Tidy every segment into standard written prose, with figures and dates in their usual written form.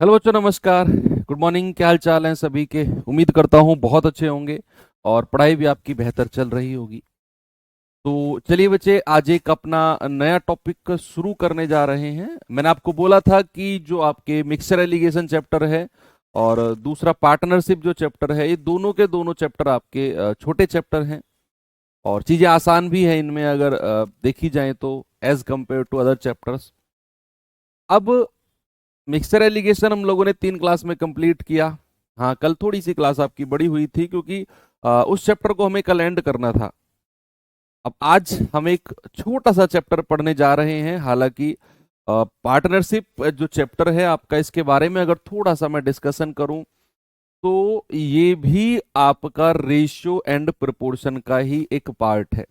Hello बच्चों, नमस्कार। Good morning. क्या हाल चाल है सभी के? उम्मीद करता हूँ बहुत अच्छे होंगे और पढ़ाई भी आपकी बेहतर चल रही होगी। तो चलिए बच्चे, आज एक अपना नया टॉपिक शुरू करने जा रहे हैं। मैंने आपको बोला था कि जो आपके मिक्सचर एलिगेशन चैप्टर है और दूसरा पार्टनरशिप जो चैप्टर है, ये दोनों के दोनों चैप्टर आपके छोटे चैप्टर हैं और चीज़ें आसान भी हैं इनमें, अगर देखी जाए तो as compare to other chapters. अब मिक्सचर एलिगेशन हम लोगों ने 3 क्लास में कंप्लीट किया। हाँ, कल थोड़ी सी क्लास आपकी बड़ी हुई थी क्योंकि उस चैप्टर को हमें कल एंड करना था। अब आज हम एक छोटा सा चैप्टर पढ़ने जा रहे हैं। हालांकि पार्टनरशिप जो चैप्टर है आपका, इसके बारे में अगर थोड़ा सा मैं डिस्कशन करूं तो ये भी आपका रेशियो एंड प्रोपोर्शन का ही एक पार्ट है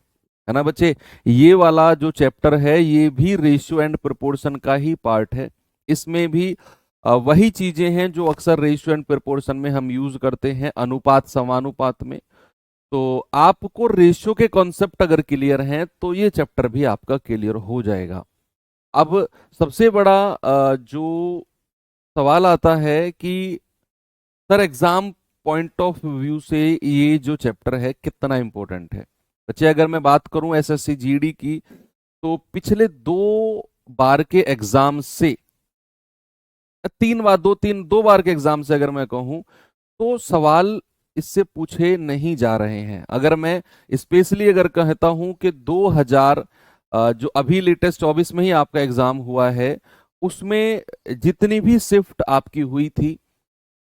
ना बच्चे? ये वाला जो चैप्टर है ये भी रेशियो एंड प्रोपोर्शन का ही पार्ट है। इसमें भी वही चीजें हैं जो अक्सर रेशियो एंड प्रोपोर्शन में हम यूज करते हैं, अनुपात समानुपात में। तो आपको रेशियो के कॉन्सेप्ट अगर क्लियर हैं तो ये चैप्टर भी आपका क्लियर हो जाएगा। अब सबसे बड़ा जो सवाल आता है कि sir, exam point of view से ये जो चैप्टर है कितना इंपॉर्टेंट है? बच्चे, अगर मैं बात करूं एसएससी जीडी की, तो पिछले 2 बार के एग्जाम से, 3 बार, 2 बार के एग्जाम से अगर मैं कहूं तो सवाल इससे पूछे नहीं जा रहे हैं। अगर मैं स्पेशली अगर कहता हूं कि 2000 जो अभी लेटेस्ट 24 में ही आपका एग्जाम हुआ है, उसमें जितनी भी शिफ्ट आपकी हुई थी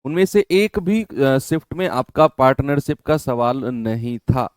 उनमें से एक भी शिफ्ट में आपका पार्टनरशिप का सवाल नहीं था।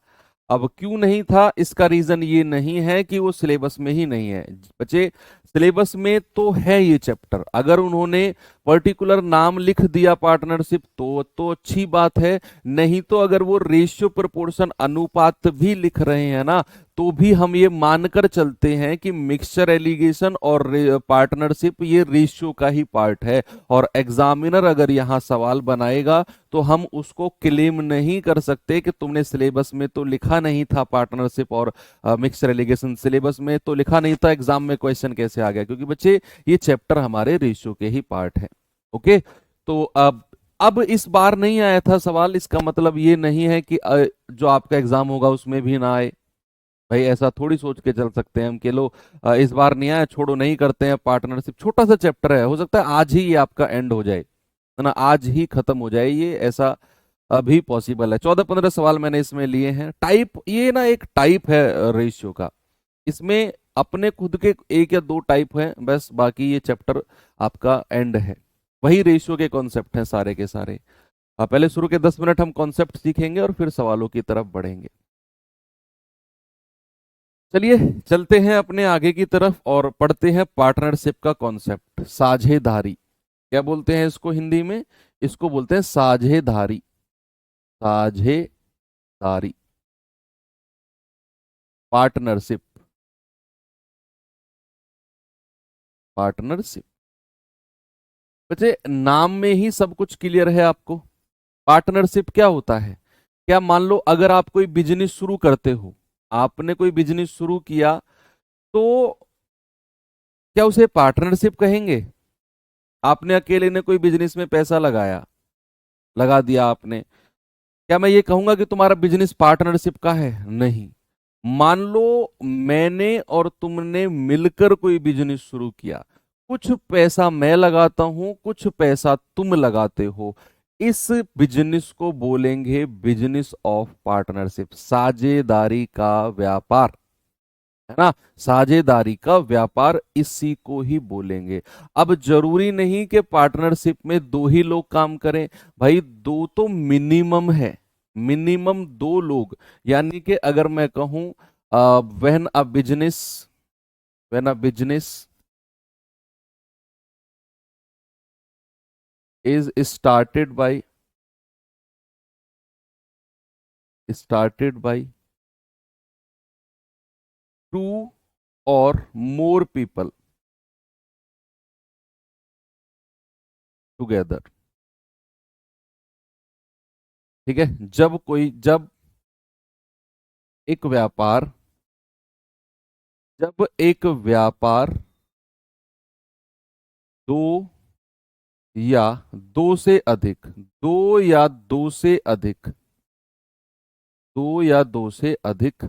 अब क्यों नहीं था, इसका रीजन ये नहीं है कि वो सिलेबस में ही नहीं है। बच्चे, सिलेबस में तो है ये चैप्टर। अगर उन्होंने पर्टिकुलर नाम लिख दिया पार्टनरशिप तो अच्छी बात है। नहीं तो अगर वो रेशियो प्रोपोर्शन अनुपात भी लिख रहे हैं ना, तो भी हम ये मानकर चलते हैं कि मिक्सचर एलिगेशन और पार्टनरशिप ये रेशियो का ही पार्ट है। और एग्जामिनर अगर यहाँ सवाल बनाएगा तो हम उसको क्लेम नहीं कर सकते कि तुमने सिलेबस में तो लिखा नहीं था पार्टनरशिप और मिक्सचर एलिगेशन। सिलेबस में तो लिखा नहीं था, एग्जाम में क्वेश्चन कैसे आ गया? क्योंकि बच्चे, ये चैप्टर हमारे रेशियो के ही पार्ट है। ओके। तो अब इस बार नहीं आया था सवाल, इसका मतलब ये नहीं है कि जो आपका एग्जाम होगा उसमें भी ना आए। भाई, ऐसा थोड़ी सोच के चल सकते हैं हम कि लो इस बार नहीं आया, छोड़ो, नहीं करते हैं पार्टनरशिप। छोटा सा चैप्टर है, हो सकता है आज ही ये आपका एंड हो जाए, है ना, आज ही खत्म हो जाए ये, ऐसा अभी पॉसिबल है। 14-15 सवाल मैंने इसमें लिए हैं। टाइप, ये ना एक टाइप है रेशियो का। इसमें अपने खुद के 1 या 2 टाइप हैं बस, बाकी ये चैप्टर आपका एंड है। वही रेशियो के कॉन्सेप्ट हैं सारे के सारे। पहले शुरू के 10 मिनट हम कॉन्सेप्ट सीखेंगे और फिर सवालों की तरफ बढ़ेंगे। चलिए, चलते हैं अपने आगे की तरफ और पढ़ते हैं पार्टनरशिप का कॉन्सेप्ट, साझेदारी। क्या बोलते हैं इसको हिंदी में? इसको बोलते हैं साझेदारी। साझेदारी, पार्टनरशिप, पार्टनरशिप। बच्चे, नाम में ही सब कुछ क्लियर है आपको। पार्टनरशिप क्या होता है? क्या मान लो अगर आप कोई बिजनेस शुरू करते हो, आपने कोई बिजनेस शुरू किया, तो क्या उसे पार्टनरशिप कहेंगे? आपने अकेले ने कोई बिजनेस में पैसा लगाया, लगा दिया आपने, क्या मैं ये कहूंगा कि तुम्हारा बिजनेस पार्टनरशिप का है? नहीं। मान लो मैंने और तुमने मिलकर कोई बिजनेस शुरू किया, कुछ पैसा मैं लगाता हूं, कुछ पैसा तुम लगाते हो, इस बिजनेस को बोलेंगे बिजनेस ऑफ पार्टनरशिप, साझेदारी का व्यापार, है ना। साझेदारी का व्यापार इसी को ही बोलेंगे। अब जरूरी नहीं कि पार्टनरशिप में 2 ही लोग काम करें। भाई, 2 तो मिनिमम है, मिनिमम 2 लोग। यानी कि अगर मैं कहूं, when a business, when a business is started by 2 or more people together. ठीक है, जब एक व्यापार, जब एक व्यापार 2 या दो से अधिक, दो या दो से अधिक, दो या दो से अधिक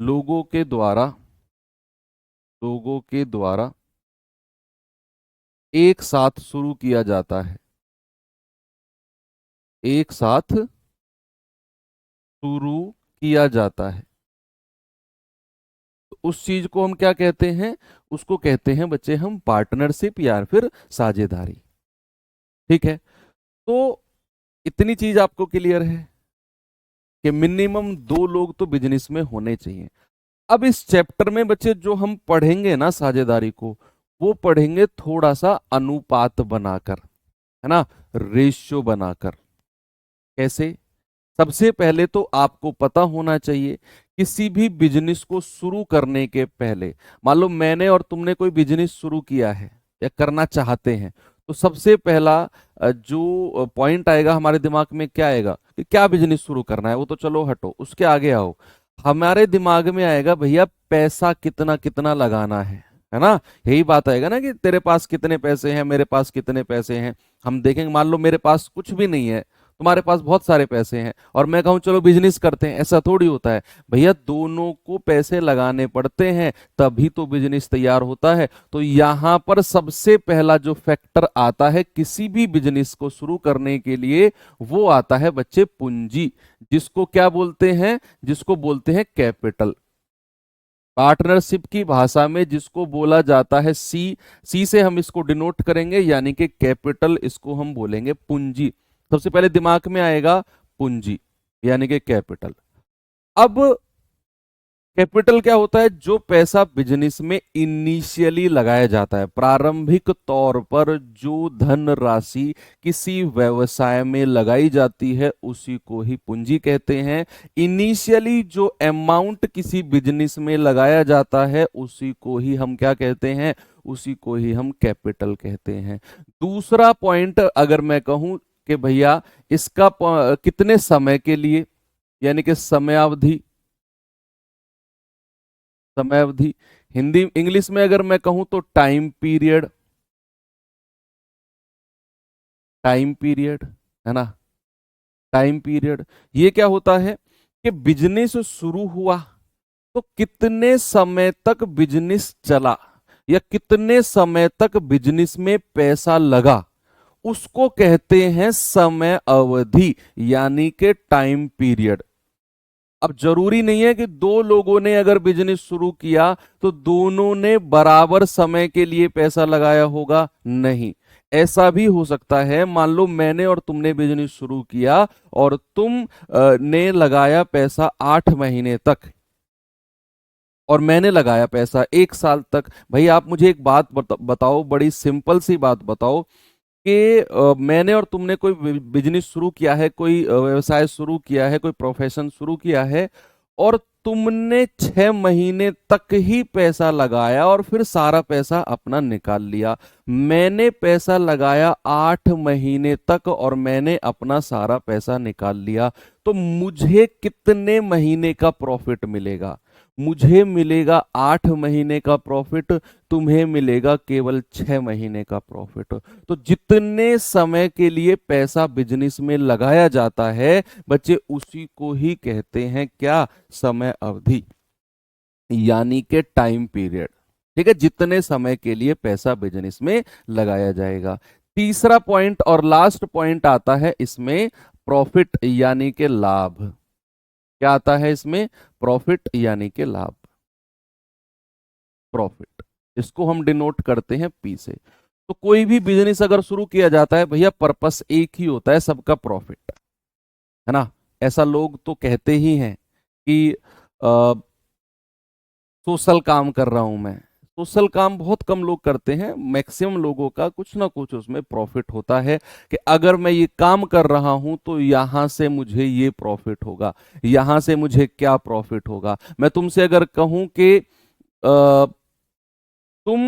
लोगों के द्वारा, लोगों के द्वारा एक साथ शुरू किया जाता है, एक साथ शुरू किया जाता है, तो उस चीज को हम क्या कहते हैं? उसको कहते हैं बच्चे हम पार्टनरशिप या फिर साझेदारी। ठीक है, तो इतनी चीज आपको क्लियर है कि मिनिमम दो लोग तो बिजनेस में होने चाहिए। अब इस चैप्टर में बच्चे जो हम पढ़ेंगे ना साझेदारी को, वो पढ़ेंगे थोड़ा सा अनुपात बनाकर, है ना, रेशियो बनाकर। कैसे? सबसे पहले तो आपको पता होना चाहिए किसी भी बिजनेस को शुरू करने के पहले, मान लो मैंने और तुमने कोई बिजनेस शुरू किया है या करना चाहते हैं, तो सबसे पहला जो पॉइंट आएगा हमारे दिमाग में क्या आएगा कि क्या बिजनेस शुरू करना है, वो तो चलो हटो, उसके आगे आओ। हमारे दिमाग में आएगा भैया पैसा कितना कितना लगाना है ना। यही बात आएगा ना कि तेरे पास कितने पैसे हैं, मेरे पास कितने पैसे हैं। हम देखेंगे, मान लो मेरे पास कुछ भी नहीं है, तुम्हारे पास बहुत सारे पैसे हैं, और मैं कहूं चलो बिजनेस करते हैं, ऐसा थोड़ी होता है भैया, दोनों को पैसे लगाने पड़ते हैं तभी तो बिजनेस तैयार होता है। तो यहां पर सबसे पहला जो फैक्टर आता है किसी भी बिजनेस को शुरू करने के लिए, वो आता है बच्चे पूंजी, जिसको क्या बोलते हैं? जिसको बोलते हैं कैपिटल। पार्टनरशिप की भाषा में जिसको बोला जाता है सी, सी से हम इसको डिनोट करेंगे, यानी कि कैपिटल, इसको हम बोलेंगे पूंजी। सबसे पहले दिमाग में आएगा पूंजी यानी कि कैपिटल। अब कैपिटल क्या होता है? जो पैसा बिजनेस में इनिशियली लगाया जाता है, प्रारंभिक तौर पर जो धन राशि किसी व्यवसाय में लगाई जाती है, उसी को ही पूंजी कहते हैं। इनिशियली जो अमाउंट किसी बिजनेस में लगाया जाता है, उसी को ही हम क्या कहते हैं? उसी को ही हम कैपिटल कहते हैं। दूसरा पॉइंट अगर मैं कहूं कि भैया इसका कितने समय के लिए, यानी कि समयावधि, समय अवधि, हिंदी इंग्लिश में अगर मैं कहूं तो टाइम पीरियड, टाइम पीरियड, है ना, टाइम पीरियड। ये क्या होता है कि बिजनेस शुरू हुआ तो कितने समय तक बिजनेस चला या कितने समय तक बिजनेस में पैसा लगा, उसको कहते हैं समय अवधि, यानी कि टाइम पीरियड। अब जरूरी नहीं है कि दो लोगों ने अगर बिजनेस शुरू किया तो दोनों ने बराबर समय के लिए पैसा लगाया होगा, नहीं। ऐसा भी हो सकता है, मान लो मैंने और तुमने बिजनेस शुरू किया और तुम ने लगाया पैसा 8 महीने तक और मैंने लगाया पैसा 1 साल तक। भाई आप मुझे एक बात बताओ, बड़ी सिंपल सी बात बताओ कि मैंने और तुमने कोई बिजनेस शुरू किया है, कोई व्यवसाय शुरू किया है, कोई प्रोफेशन शुरू किया है, और तुमने 6 महीने तक ही पैसा लगाया और फिर सारा पैसा अपना निकाल लिया। मैंने पैसा लगाया 8 महीने तक और मैंने अपना सारा पैसा निकाल लिया, तो मुझे कितने महीने का प्रॉफिट मिलेगा? मुझे मिलेगा 8 महीने का प्रॉफिट, तुम्हें मिलेगा केवल 6 महीने का प्रॉफिट। तो जितने समय के लिए पैसा बिजनेस में लगाया जाता है बच्चे, उसी को ही कहते हैं क्या? समय अवधि, यानी कि टाइम पीरियड। ठीक है, जितने समय के लिए पैसा बिजनेस में लगाया जाएगा। तीसरा पॉइंट और लास्ट पॉइंट आता है इसमें, प्रॉफिट यानी कि लाभ। क्या आता है इसमें? प्रॉफिट यानी कि लाभ, प्रॉफिट, इसको हम डिनोट करते हैं पी से। तो कोई भी बिजनेस अगर शुरू किया जाता है भैया, पर्पस एक ही होता है, सबका प्रॉफिट, है ना। ऐसा लोग तो कहते ही हैं कि सोशल काम कर रहा हूं मैं। सोशल काम बहुत कम लोग करते हैं, मैक्सिमम लोगों का कुछ ना कुछ उसमें प्रॉफिट होता है कि अगर मैं ये काम कर रहा हूं तो यहां से मुझे ये प्रॉफिट होगा, यहां से मुझे क्या प्रॉफिट होगा। मैं तुमसे अगर कहूं कि तुम,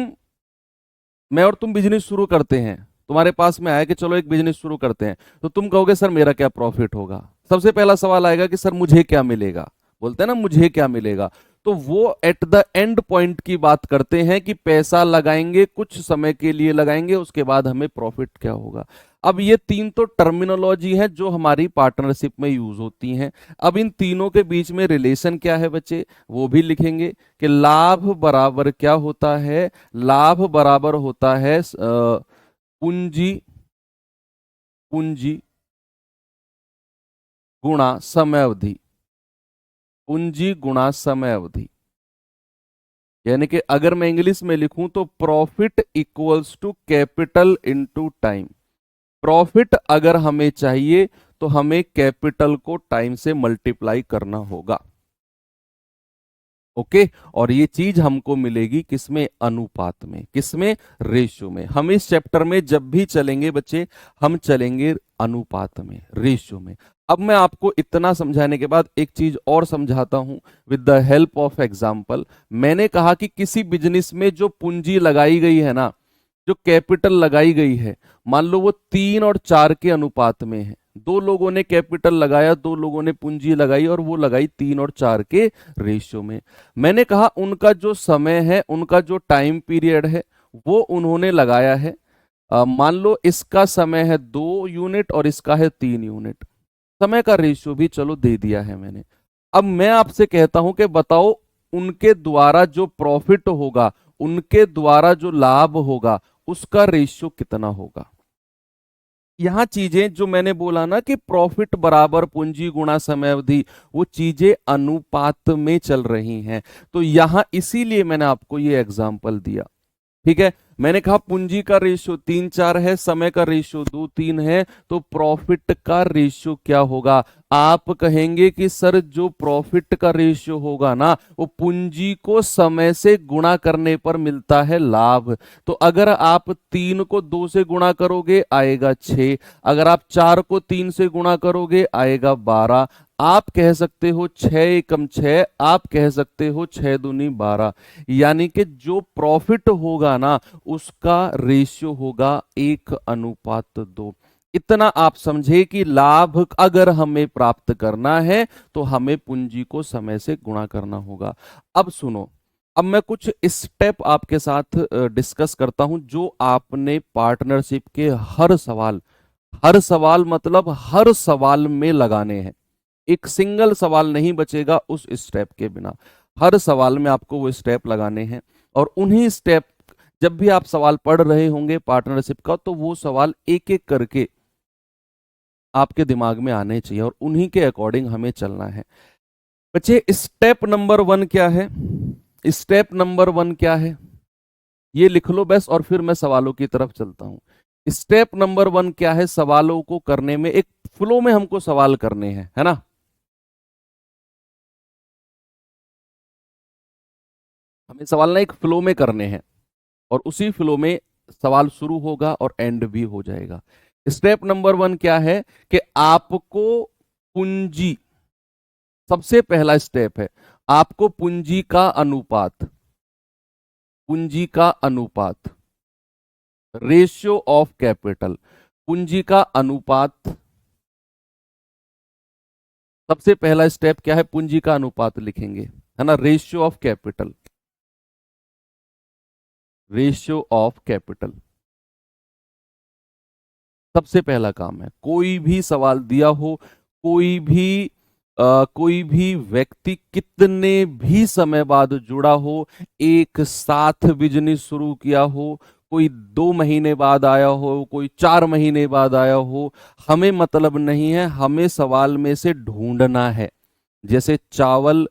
मैं और तुम बिजनेस शुरू करते हैं, तुम्हारे पास में आया कि चलो एक बिजनेस शुरू करते हैं, तो तुम कहोगे सर मेरा क्या प्रॉफिट होगा? सबसे पहला सवाल आएगा कि सर मुझे क्या मिलेगा, बोलते हैं ना मुझे क्या मिलेगा। तो वो एट द एंड पॉइंट की बात करते हैं कि पैसा लगाएंगे, कुछ समय के लिए लगाएंगे, उसके बाद हमें प्रॉफिट क्या होगा। अब ये तीन तो टर्मिनोलॉजी है जो हमारी पार्टनरशिप में यूज होती हैं। अब इन तीनों के बीच में रिलेशन क्या है बच्चे, वो भी लिखेंगे कि लाभ बराबर क्या होता है, लाभ बराबर होता है पूंजी, पूंजी गुणा समय अवधि, पूंजी गुणा समय अवधि। यानी कि अगर मैं इंग्लिश में लिखूं तो profit equals to capital into time. Profit अगर हमें चाहिए तो हमें कैपिटल को टाइम से मल्टीप्लाई करना होगा। ओके, और ये चीज हमको मिलेगी किसमें, अनुपात में, किसमें, रेशियो में। हम इस चैप्टर में जब भी चलेंगे बच्चे, हम चलेंगे अनुपात में, रेशियो में। अब मैं आपको इतना समझाने के बाद एक चीज और समझाता हूं with the help of example. मैंने कहा कि किसी बिजनेस में जो पूंजी लगाई गई है ना, जो कैपिटल लगाई गई है, मान लो वो 3 और 4 के अनुपात में है। दो लोगों ने कैपिटल लगाया, दो लोगों ने पूंजी लगाई, और वो लगाई 3 और 4 के रेशियो में। मैंने कहा उनका जो समय है, उनका जो टाइम पीरियड है, वो उन्होंने लगाया है। मान लो इसका समय है 2 यूनिट और इसका है 3 यूनिट। समय का रेशियो भी चलो दे दिया है मैंने। अब मैं आपसे कहता हूं कि बताओ उनके द्वारा जो प्रॉफिट होगा, उनके द्वारा जो लाभ होगा, उसका रेशियो कितना होगा। यहां चीजें जो मैंने बोला ना कि प्रॉफिट बराबर पूंजी गुणा समय अवधि, वो चीजें अनुपात में चल रही हैं। तो यहां इसीलिए मैंने आपको ये एग्जांपल दिया। ठीक है, मैंने कहा पूंजी का रेशियो 3-4 है, समय का रेशियो 2-3 है, तो प्रॉफिट का रेशियो क्या होगा। आप कहेंगे कि सर जो प्रॉफिट का रेशियो होगा ना, वो पूंजी को समय से गुणा करने पर मिलता है लाभ। तो अगर आप 3 को 2 से गुणा करोगे आएगा 6, अगर आप 4 को 3 से गुणा करोगे आएगा 12। आप कह सकते हो 6 × 6, आप कह सकते हो 6×2=12। यानी कि जो प्रॉफिट होगा ना, उसका रेशियो होगा 1:2। इतना आप समझे कि लाभ अगर हमें प्राप्त करना है तो हमें पूंजी को समय से गुणा करना होगा। अब सुनो, अब मैं कुछ स्टेप आपके साथ डिस्कस करता हूं जो आपने पार्टनरशिप के हर सवाल मतलब हर सवाल में लगाने हैं। एक सिंगल सवाल नहीं बचेगा उस स्टेप के बिना। हर सवाल में आपको वो स्टेप लगाने हैं, और उन्हीं स्टेप, जब भी आप सवाल पढ़ रहे होंगे पार्टनरशिप का, तो वो सवाल एक एक करके आपके दिमाग में आने चाहिए और उन्हीं के अकॉर्डिंग हमें चलना है। बच्चे स्टेप नंबर 1 क्या है, स्टेप नंबर 1 क्या है, ये लिख लो बस, और फिर मैं सवालों की तरफ चलता हूं। स्टेप नंबर 1 क्या है, सवालों को करने में एक फ्लो में हमको सवाल करने हैं, है ना। हमें सवाल ना एक फ्लो में करने हैं, और उसी फ्लो में सवाल शुरू होगा और एंड भी हो जाएगा। स्टेप नंबर 1 क्या है कि आपको पूंजी, सबसे पहला स्टेप है आपको पूंजी का अनुपात, पूंजी का अनुपात, रेशियो ऑफ कैपिटल, पूंजी का अनुपात। सबसे पहला स्टेप क्या है, पूंजी का अनुपात लिखेंगे, है ना, ratio of capital, ratio of capital. सबसे पहला काम है, कोई भी सवाल दिया हो, कोई भी व्यक्ति कितने भी समय बाद जुड़ा हो, एक साथ बिजनेस शुरू किया हो, कोई 2 महीने बाद आया हो, कोई 4 महीने बाद आया हो, हमें मतलब नहीं है। हमें सवाल में से ढूंढना है। जैसे चावल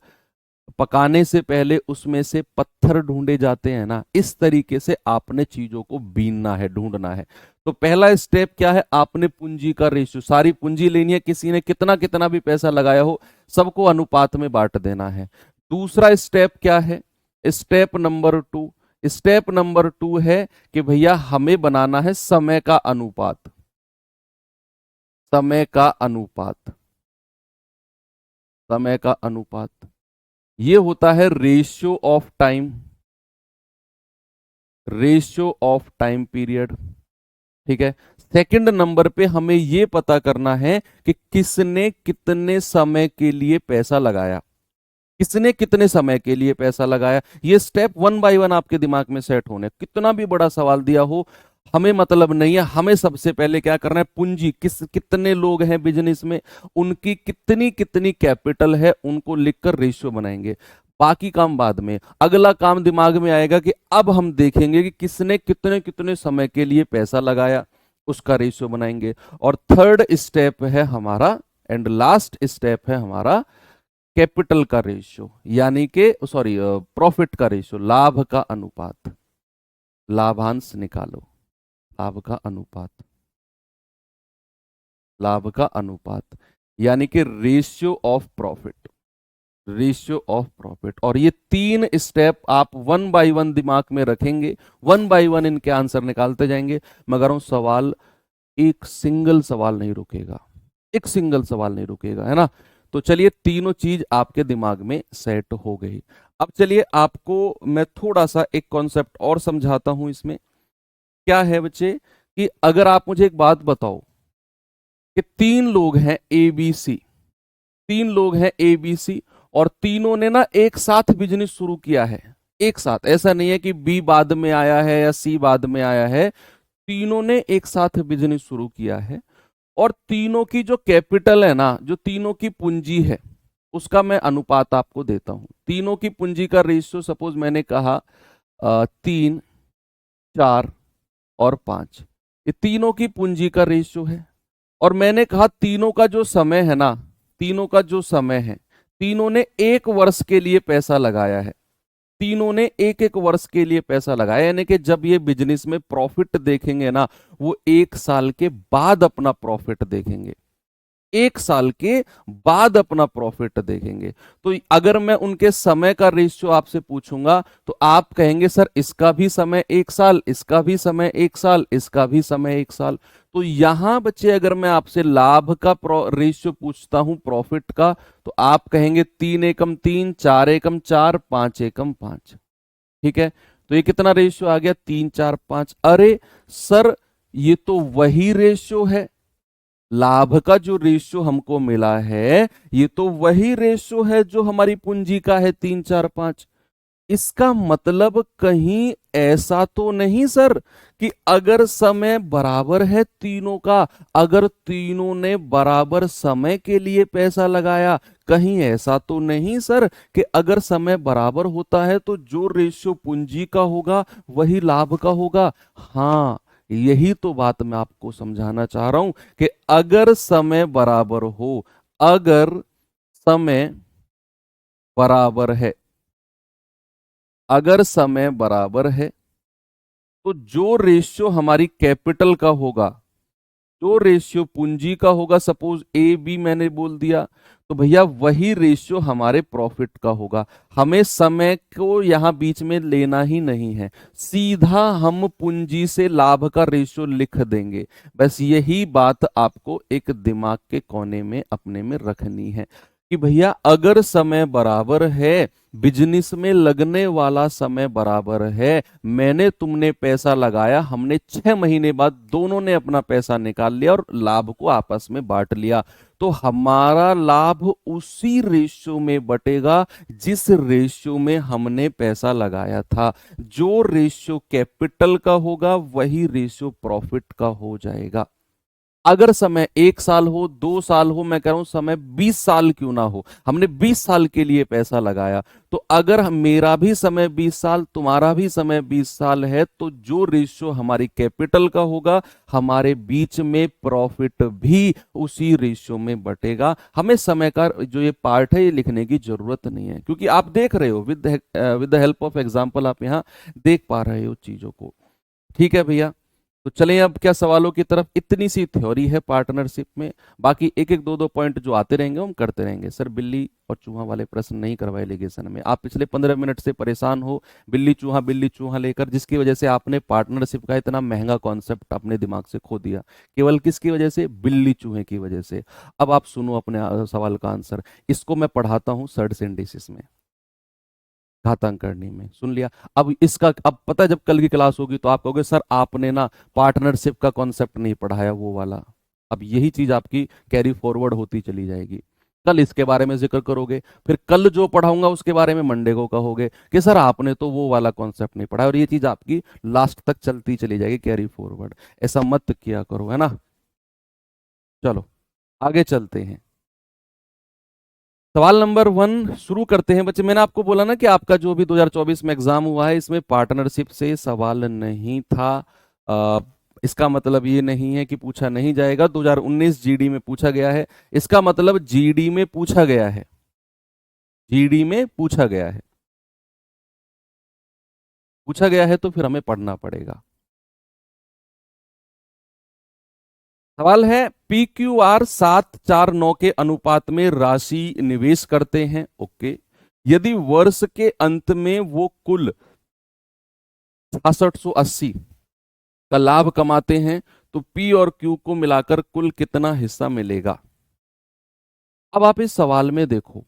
पकाने से पहले उसमें से पत्थर ढूंढे जाते हैं ना, इस तरीके से आपने चीजों को बीनना है, ढूंढना है। तो पहला स्टेप क्या है, आपने पूंजी का रेशियो, सारी पूंजी लेनी है, किसी ने कितना कितना भी पैसा लगाया हो, सबको अनुपात में बांट देना है। दूसरा स्टेप क्या है, स्टेप नंबर 2, स्टेप नंबर 2 है कि भैया हमें बनाना है समय का अनुपात, समय का अनुपात, समय का अनुपात। ये होता है ratio of time, ratio of time period. ठीक है, सेकंड नंबर पे हमें यह पता करना है कि किसने कितने समय के लिए पैसा लगाया। किसने कितने समय के लिए पैसा लगाया। ये स्टेप वन बाय वन आपके दिमाग में सेट होने, कितना भी बड़ा सवाल दिया हो हमें मतलब नहीं है, हमें सबसे पहले क्या करना है, पूंजी कितने लोग हैं बिजनेस में, उनकी कितनी कितनी कैपिटल है, उनको लिखकर रेशियो बनाएंगे। बाकी काम बाद में, अगला काम दिमाग में आएगा कि अब हम देखेंगे कि किसने कितने कितने समय के लिए पैसा लगाया, उसका रेशियो बनाएंगे। और थर्ड स्टेप है हमारा एंड लास्ट स्टेप है हमारा कैपिटल का रेशियो, यानी कि सॉरी प्रॉफिट का रेशियो, लाभ का अनुपात। लाभांश निकालो, लाभ का अनुपात, लाभ का अनुपात यानी कि ratio of profit, ratio of profit. और ये तीन स्टेप आप वन बाय वन दिमाग में रखेंगे, वन बाय वन इनके आंसर निकालते जाएंगे। मगर वो सवाल, एक सिंगल सवाल नहीं रुकेगा, एक सिंगल सवाल नहीं रुकेगा, है ना। तो चलिए तीनों चीज आपके दिमाग में सेट हो गई। अब चलिए आपको मैं थोड़ा सा एक कॉन्सेप्ट और समझाता हूं इसमें। क्या है बच्चे कि अगर आप मुझे एक बात बताओ कि तीन लोग हैं ए बी सी, तीन लोग हैं ए बी सी और तीनों ने ना एक साथ बिजनेस शुरू किया है, एक साथ, ऐसा नहीं है कि बी बाद में आया है या सी बाद में आया है, तीनों ने एक साथ बिजनेस शुरू किया है। और तीनों की जो कैपिटल है ना, जो तीनों की पूंजी है, उसका मैं अनुपात आपको देता हूं। तीनों की पूंजी का रेशियो सपोज मैंने कहा 3, 4 और 5, ये तीनों की पूंजी का रेशियो है। और मैंने कहा तीनों का जो समय है ना, तीनों का जो समय है, तीनों ने एक वर्ष के लिए पैसा लगाया है, तीनों ने एक एक वर्ष के लिए पैसा लगाया, यानी कि जब ये बिजनेस में प्रॉफिट देखेंगे ना, वो एक साल के बाद अपना प्रॉफिट देखेंगे, एक साल के बाद अपना प्रॉफिट देखेंगे। तो अगर मैं उनके समय का रेशियो आपसे पूछूंगा तो आप कहेंगे सर इसका भी समय एक साल, इसका भी समय एक साल, इसका भी समय एक साल। तो यहां बच्चे अगर मैं आपसे लाभ का रेशियो पूछता हूं प्रॉफिट का, तो आप कहेंगे 3 एकम 3, 4 एकम 4, 5 एकम 5। ठीक है, तो ये कितना रेशियो आ गया, 3, 4, 5। अरे सर ये तो वही रेशियो है, लाभ का जो रेशियो हमको मिला है ये तो वही रेशियो है जो हमारी पूंजी का है 3, 4, 5। इसका मतलब कहीं ऐसा तो नहीं सर कि अगर समय बराबर है तीनों का, अगर तीनों ने बराबर समय के लिए पैसा लगाया, कहीं ऐसा तो नहीं सर कि अगर समय बराबर होता है तो जो रेशियो पूंजी का होगा वही लाभ का होगा। हाँ, यही तो बात मैं आपको समझाना चाह रहा हूं कि अगर समय बराबर हो, अगर समय बराबर है, अगर समय बराबर है तो जो रेशियो हमारी कैपिटल का होगा, जो रेशियो पूंजी का होगा, सपोज ए बी मैंने बोल दिया, तो भैया वही रेशियो हमारे प्रॉफिट का होगा। हमें समय को यहां बीच में लेना ही नहीं है, सीधा हम पूंजी से लाभ का रेशियो लिख देंगे। बस यही बात आपको एक दिमाग के कोने में अपने में रखनी है कि भैया अगर समय बराबर है, बिजनेस में लगने वाला समय बराबर है, मैंने तुमने पैसा लगाया, हमने 6 महीने बाद दोनों ने अपना पैसा निकाल लिया और लाभ को आपस में बांट लिया, तो हमारा लाभ उसी रेशियो में बटेगा जिस रेशियो में हमने पैसा लगाया था। जो रेशियो कैपिटल का होगा वही रेशियो प्रॉफिट का हो जाएगा। अगर समय 1 साल हो, 2 साल हो, मैं कह रहा हूं समय 20 साल क्यों ना हो, हमने 20 साल के लिए पैसा लगाया, तो अगर मेरा भी समय 20 साल, तुम्हारा भी समय 20 साल है, तो जो रेशियो हमारी कैपिटल का होगा, हमारे बीच में प्रॉफिट भी उसी रेशियो में बटेगा। हमें समय का जो ये पार्ट है ये लिखने की जरूरत नहीं है, क्योंकि आप देख रहे हो with the help of example, आप यहाँ देख पा रहे हो चीजों को। ठीक है भैया, तो चलें अब क्या सवालों की तरफ। इतनी सी थ्योरी है पार्टनरशिप में, बाकी एक एक दो दो पॉइंट जो आते रहेंगे हम करते रहेंगे। सर बिल्ली और चूहा वाले प्रश्न नहीं करवाए एलिगेशन में, आप पिछले 15 मिनट से परेशान हो बिल्ली चूहा लेकर, जिसकी वजह से आपने पार्टनरशिप का इतना महंगा कॉन्सेप्ट अपने दिमाग से खो दिया, केवल किसकी वजह से, बिल्ली चूहे की वजह से। अब आप सुनो अपने सवाल का आंसर, इसको मैं पढ़ाता हूँ सर्ड सिंडिसिस में, घातांक करने में, सुन लिया। अब इसका, अब पता है जब कल की क्लास होगी तो आप कहोगे सर आपने ना पार्टनरशिप का कॉन्सेप्ट नहीं पढ़ाया वो वाला। अब यही चीज आपकी कैरी फॉरवर्ड होती चली जाएगी। कल इसके बारे में जिक्र करोगे, फिर कल जो पढ़ाऊंगा उसके बारे में मंडे को कहोगे कि सर आपने तो वो वाला कॉन्सेप्ट नहीं पढ़ा, और ये चीज आपकी लास्ट तक चलती चली जाएगी, कैरी फॉरवर्ड। ऐसा मत किया करो, है ना। चलो आगे चलते हैं। सवाल नंबर 1 शुरू करते हैं बच्चे। मैंने आपको बोला ना कि आपका जो भी 2024 में एग्जाम हुआ है इसमें पार्टनरशिप से सवाल नहीं था। इसका मतलब ये नहीं है कि पूछा नहीं जाएगा। 2019 जीडी में पूछा गया है, इसका मतलब जीडी में पूछा गया है, जीडी में पूछा गया है। पूछा गया है तो फिर हमें पढ़ना पड़ेगा। सवाल है पी क्यू आर 749 के अनुपात में राशि निवेश करते हैं। ओके, यदि वर्ष के अंत में वो कुल 6680 का लाभ कमाते हैं तो पी और क्यू को मिलाकर कुल कितना हिस्सा मिलेगा। अब आप इस सवाल में देखो,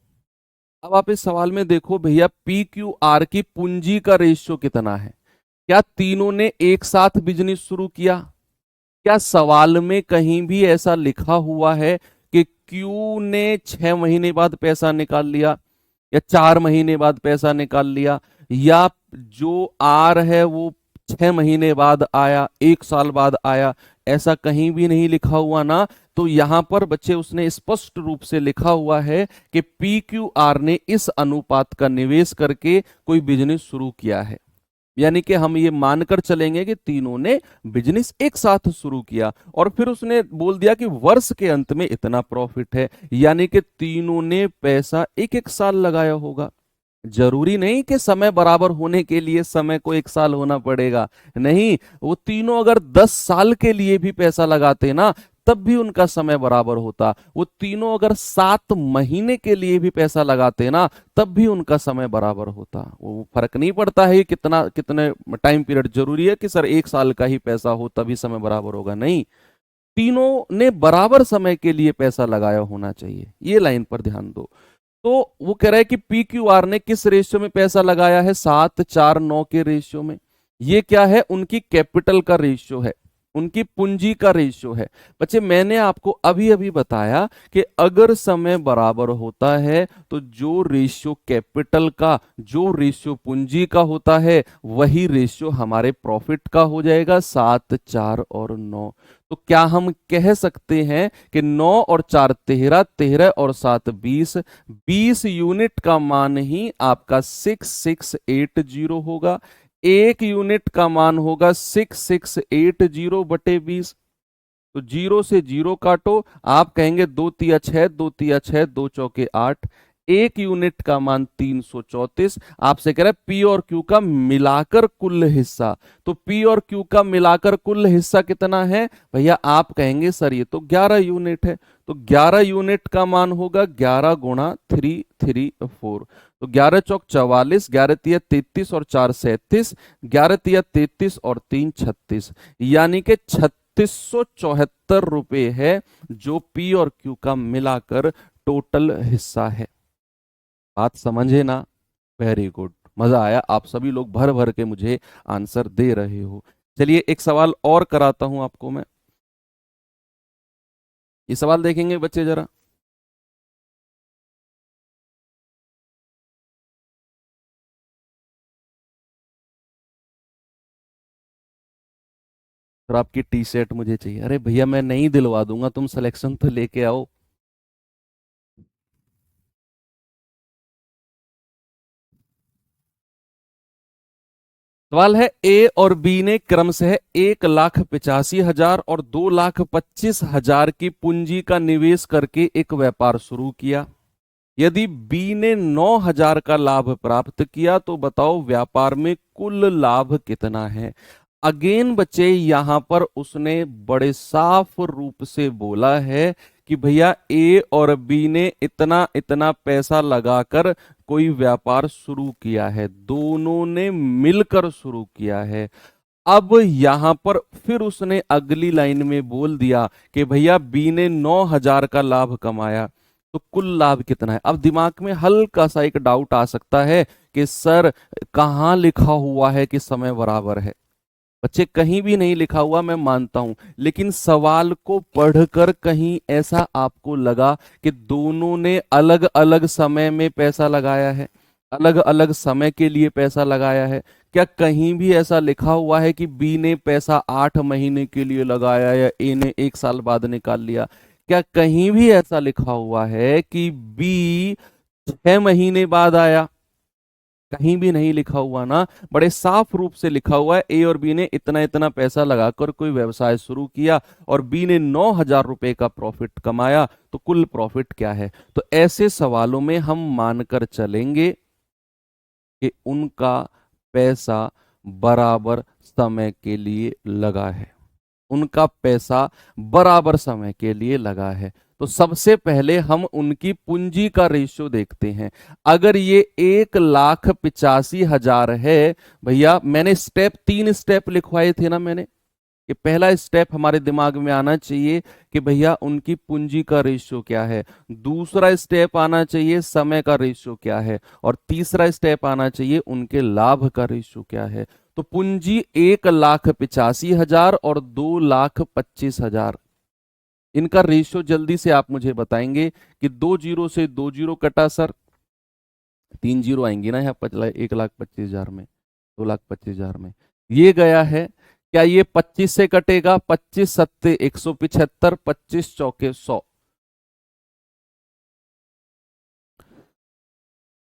अब आप इस सवाल में देखो भैया, पी क्यू आर की पूंजी का रेशियो कितना है। क्या तीनों ने एक साथ बिजनेस शुरू किया? क्या सवाल में कहीं भी ऐसा लिखा हुआ है कि क्यू ने 6 महीने बाद पैसा निकाल लिया, या 4 महीने बाद पैसा निकाल लिया, या जो आर है वो 6 महीने बाद आया, 1 साल बाद आया? ऐसा कहीं भी नहीं लिखा हुआ ना। तो यहां पर बच्चे उसने स्पष्ट रूप से लिखा हुआ है कि पी क्यू आर ने इस अनुपात का निवेश करके कोई बिजनेस शुरू किया है। यानी कि हम ये मानकर चलेंगे कि तीनों ने बिजनेस एक साथ शुरू किया, और फिर उसने बोल दिया कि वर्ष के अंत में इतना प्रॉफिट है, यानी कि तीनों ने पैसा एक एक साल लगाया होगा। जरूरी नहीं कि समय बराबर होने के लिए समय को 1 साल होना पड़ेगा, नहीं। वो तीनों अगर 10 साल के लिए भी पैसा लगाते ना तब भी उनका समय बराबर होता। वो तीनों अगर 7 महीने के लिए भी पैसा लगाते ना तब भी उनका समय बराबर होता। वो फर्क नहीं पड़ता है कितना कितने टाइम पीरियड, जरूरी है कि सर 1 साल का ही पैसा हो तभी समय बराबर होगा, नहीं। तीनों ने बराबर समय के लिए पैसा लगाया होना चाहिए, ये लाइन पर ध्यान दो। तो वो कह रहा है कि पी क्यू आर ने किस रेशियो में पैसा लगाया है, 749 के रेशियो में। ये क्या है, उनकी कैपिटल का रेशियो है, उनकी पूंजी का रेशियो है। बच्चे मैंने आपको अभी अभी बताया कि अगर समय बराबर होता है तो जो रेशियो कैपिटल का, जो रेशियो पूंजी का होता है वही रेशियो हमारे प्रॉफिट का हो जाएगा, 7, 4 और 9। तो क्या हम कह सकते हैं कि 9 और 4 13, 13 और 7 20, 20 यूनिट का मान ही आपका 6680 होगा। 1 यूनिट का मान होगा 6680 बटे 20। तो 0 से 0 काटो, आप कहेंगे 2 तिया 6, 2 तिया 6, 2 चौके 8। 1 यूनिट का मान 334। आपसे कह रहा है पी और क्यू का मिलाकर कुल हिस्सा। तो पी और क्यू का मिलाकर कुल हिस्सा कितना है भैया? आप कहेंगे सर ये तो 11 यूनिट है। तो 11 यूनिट का मान होगा 11 गुणा 334। तो 11 चौक 44, 11 तिया 33 और 4 37, 11 तिया 33 और 3 36, यानी कि 3674 रुपए है जो पी और क्यू का मिलाकर टोटल हिस्सा है। बात समझे ना? वेरी गुड, मजा आया। आप सभी लोग भर भर के मुझे आंसर दे रहे हो। चलिए एक सवाल और कराता हूं आपको मैं। ये सवाल देखेंगे बच्चे जरा। सर आपकी टी शर्ट मुझे चाहिए। अरे भैया मैं नहीं दिलवा दूंगा, तुम सिलेक्शन तो लेके आओ। सवाल है ए और बी ने क्रमशः 1,85,000 और 2,25,000 की पूंजी का निवेश करके एक व्यापार शुरू किया। यदि बी ने 9,000 का लाभ प्राप्त किया तो बताओ व्यापार में कुल लाभ कितना है। अगेन बच्चे यहां पर उसने बड़े साफ रूप से बोला है कि भैया ए और बी ने इतना इतना पैसा लगाकर कोई व्यापार शुरू किया है, दोनों ने मिलकर शुरू किया है। अब यहां पर फिर उसने अगली लाइन में बोल दिया कि भैया बी ने 9,000 का लाभ कमाया तो कुल लाभ कितना है। अब दिमाग में हल्का सा एक डाउट आ सकता है कि सर कहां लिखा हुआ है कि समय बराबर है। बच्चे कहीं भी नहीं लिखा हुआ, मैं मानता हूं, लेकिन सवाल को पढ़कर कहीं ऐसा आपको लगा कि दोनों ने अलग अलग समय में पैसा लगाया है, अलग अलग समय के लिए पैसा लगाया है? क्या कहीं भी ऐसा लिखा हुआ है कि बी ने पैसा 8 महीने के लिए लगाया या ए ने 1 साल बाद निकाल लिया? क्या कहीं भी ऐसा लिखा हुआ है कि बी 6 महीने बाद आया? कहीं भी नहीं लिखा हुआ ना। बड़े साफ रूप से लिखा हुआ है ए और बी ने इतना इतना पैसा लगाकर कोई व्यवसाय शुरू किया और बी ने 9,000 रुपए का प्रॉफिट कमाया, तो कुल प्रॉफिट क्या है? तो ऐसे सवालों में हम मानकर चलेंगे कि उनका पैसा बराबर समय के लिए लगा है, उनका पैसा बराबर समय के लिए लगा है। तो सबसे पहले हम उनकी पूंजी का रेशियो देखते हैं। अगर ये 1,85,000 है, भैया मैंने तीन स्टेप लिखवाए थे ना मैंने, कि पहला स्टेप हमारे दिमाग में आना चाहिए कि भैया उनकी पूंजी का रेशियो क्या है, दूसरा स्टेप आना चाहिए समय का रेशियो क्या है, और तीसरा स्टेप आना चाहिए उनके लाभ का रेशियो क्या है। तो पूंजी 1,85,000 और 2,25,000, इनका रेशियो जल्दी से आप मुझे बताएंगे कि 2 जीरो से 2 जीरो कटा सर, 3 जीरो आएंगी ना यहाँ 1,25,000 में, 2,25,000 में ये गया है। क्या ये 25 से कटेगा? 25 सत्ते 175, 25 चौके 100,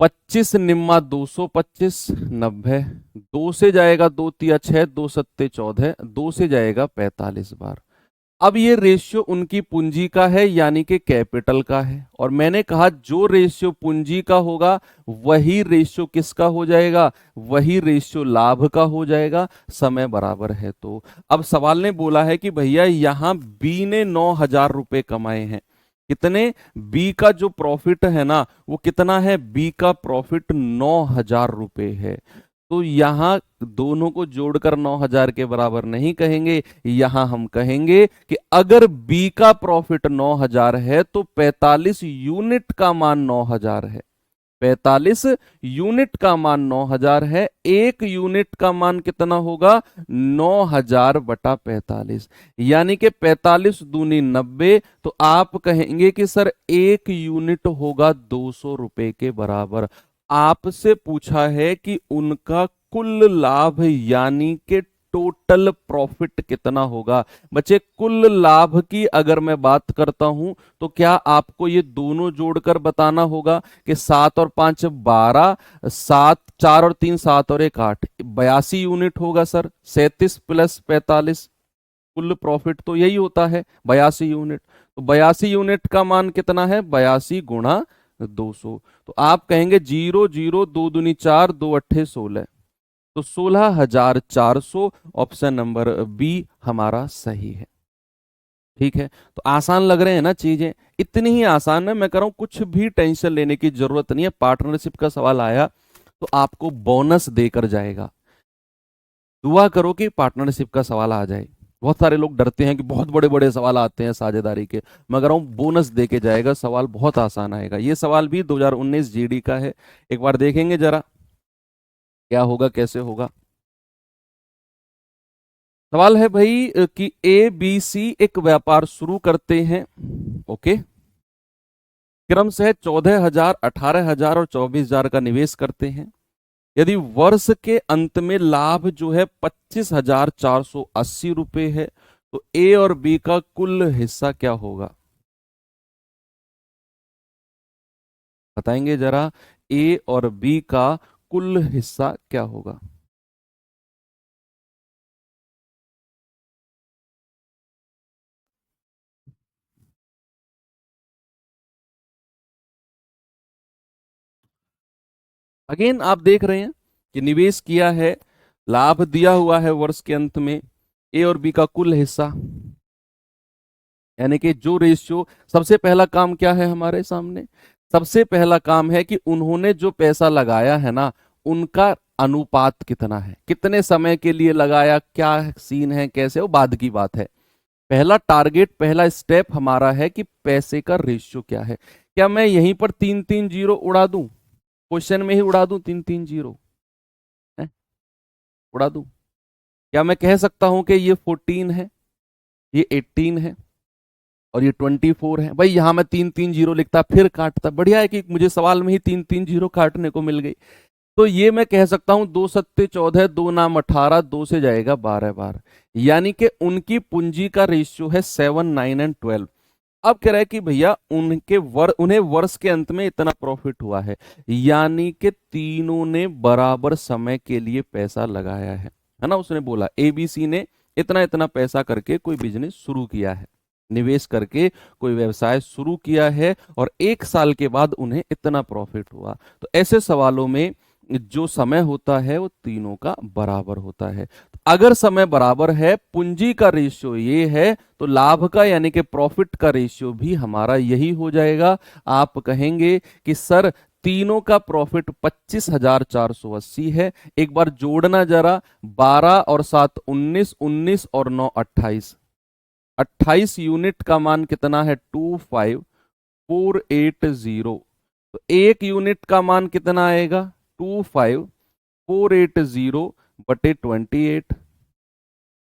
25 निम्मा 225, 90, 2 से जाएगा 2 तिया 6, 2 सत्ते 14, 2 से जाएगा 45 बार। अब ये रेशियो उनकी पूंजी का है यानी कि कैपिटल का है, और मैंने कहा जो रेशियो पूंजी का होगा वही रेशियो किसका हो जाएगा? वही रेशियो लाभ का हो जाएगा, समय बराबर है तो। अब सवाल ने बोला है कि भैया यहां बी ने 9,000 रुपए कमाए हैं, कितने? बी का जो प्रॉफिट है ना वो कितना है? बी का प्रॉफिट 9,000 रुपए है। तो यहां दोनों को जोड़कर 9,000 के बराबर नहीं कहेंगे, यहां हम कहेंगे कि अगर बी का प्रॉफिट 9,000 है तो 45 यूनिट का मान 9,000 है। 45 यूनिट का मान 9,000 है। एक यूनिट का मान कितना होगा? 9,000 बटा 45, यानी कि 45 दूनी 90। तो आप कहेंगे कि सर एक यूनिट होगा 200 रुपए के बराबर। आपसे पूछा है कि उनका कुल लाभ यानी कि टोटल प्रॉफिट कितना होगा। बच्चे कुल लाभ की अगर मैं बात करता हूं तो क्या आपको ये दोनों जोड़कर बताना होगा कि 7 और 5 12, 7 4 और 3 7 और 1 8, 82 यूनिट होगा सर। 37 प्लस 45, कुल प्रॉफिट तो यही होता है 82 यूनिट। तो 82 यूनिट का मान कितना है? 82 गुणा 200। तो आप कहेंगे 0 0 2 दूनी 4, 2 अट्ठे 16, तो 16,400 ऑप्शन नंबर बी हमारा सही है। ठीक है, तो आसान लग रहे हैं ना चीजें? इतनी ही आसान है, मैं कह रहा हूं कुछ भी टेंशन लेने की जरूरत नहीं है। पार्टनरशिप का सवाल आया तो आपको बोनस देकर जाएगा। दुआ करो कि पार्टनरशिप का सवाल आ जाए। बहुत सारे लोग डरते हैं कि बहुत बड़े बड़े सवाल आते हैं साझेदारी के, मैं कह रहा हूं बोनस दे के जाएगा, सवाल बहुत आसान आएगा। ये सवाल भी 2019 जीडी का है, एक बार देखेंगे जरा क्या होगा कैसे होगा। सवाल है भाई कि ए बी सी एक व्यापार शुरू करते हैं, ओके, क्रम से 14,000, 18,000 और 24,000 का निवेश करते हैं। यदि वर्ष के अंत में लाभ जो है 25,480 रुपए है, तो ए और बी का कुल हिस्सा क्या होगा? बताएंगे जरा, ए और बी का कुल हिस्सा क्या होगा? अगेन आप देख रहे हैं कि निवेश किया है, लाभ दिया हुआ है वर्ष के अंत में, ए और बी का कुल हिस्सा, यानी कि जो रेशियो। सबसे पहला काम क्या है हमारे सामने? सबसे पहला काम है कि उन्होंने जो पैसा लगाया है ना उनका अनुपात कितना है, कितने समय के लिए लगाया, क्या सीन है कैसे, वो बाद की बात है। पहला टारगेट, पहला स्टेप हमारा है कि पैसे का रेशियो क्या है। क्या मैं यहीं पर 3 3 जीरो उड़ा दूं? क्वेश्चन में ही उड़ा दूं 3 3 जीरो? है? उड़ा दूं? क्या मैं कह सकता हूं कि ये 14 है, ये 18 है और ये 24 है? भाई यहां मैं 3 3 0 लिखता फिर काटता, बढ़िया है कि मुझे सवाल में ही 3 3 0 काटने को मिल गई। तो ये मैं कह सकता हूं 2 सत्ते 14, 2 नाम 18, 2 से जाएगा 12 बार, यानी कि उनकी पूंजी का रेशियो है 7 9 और 12। अब कह रहा है कि भैया उन्हें वर्ष के अंत में इतना प्रॉफिट हुआ है, यानी कि तीनों ने बराबर समय के लिए पैसा लगाया है ना। उसने बोला एबीसी ने इतना इतना पैसा करके कोई बिजनेस शुरू किया है, निवेश करके कोई व्यवसाय शुरू किया है और 1 साल के बाद उन्हें इतना प्रॉफिट हुआ। तो ऐसे सवालों में जो समय होता है वो तीनों का बराबर होता है। अगर समय बराबर है, पूंजी का रेशियो ये है, तो लाभ का यानी कि प्रॉफिट का रेशियो भी हमारा यही हो जाएगा। आप कहेंगे कि सर तीनों का प्रॉफिट 25,480 है। एक बार जोड़ना जरा, 12 और 7 19, 19 और 9 28, 28 यूनिट का मान कितना है? 25480। तो एक यूनिट का मान कितना आएगा? 25480/28।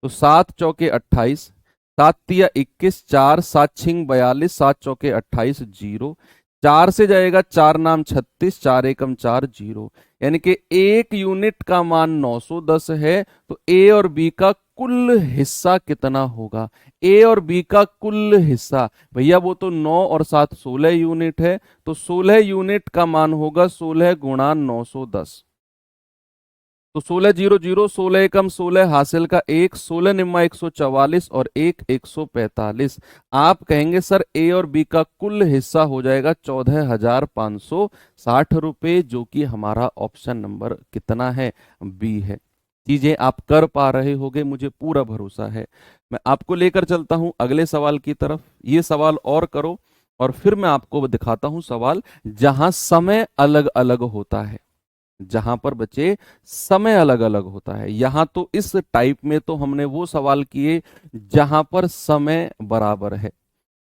तो 7 चौके 28, 7 तिया 21, 4 7 छिंग 42, 7 चौके 28, 0। 4 से जाएगा 4 नाम 36, 4 एकम 4 0, यानी कि एक यूनिट का मान 910 है। तो ए और बी का कुल हिस्सा कितना होगा? ए और बी का कुल हिस्सा, भैया वो तो 9 और 7 16 यूनिट है, तो 16 यूनिट का मान होगा 16 गुणा 910। तो 16 0 0, 16 एकम 16, हासिल का 1, 16 निम्मा 144 और 1 145। आप कहेंगे सर ए और बी का कुल हिस्सा हो जाएगा 14,560 रुपए, जो कि हमारा ऑप्शन नंबर कितना है? बी है। चीजें आप कर पा रहे होगे, मुझे पूरा भरोसा है। मैं आपको लेकर चलता हूं अगले सवाल की तरफ। ये सवाल और करो और फिर मैं आपको दिखाता हूं सवाल जहां समय अलग अलग होता है, जहां पर बच्चे समय अलग अलग होता है। यहां तो इस टाइप में तो हमने वो सवाल किए जहां पर समय बराबर है।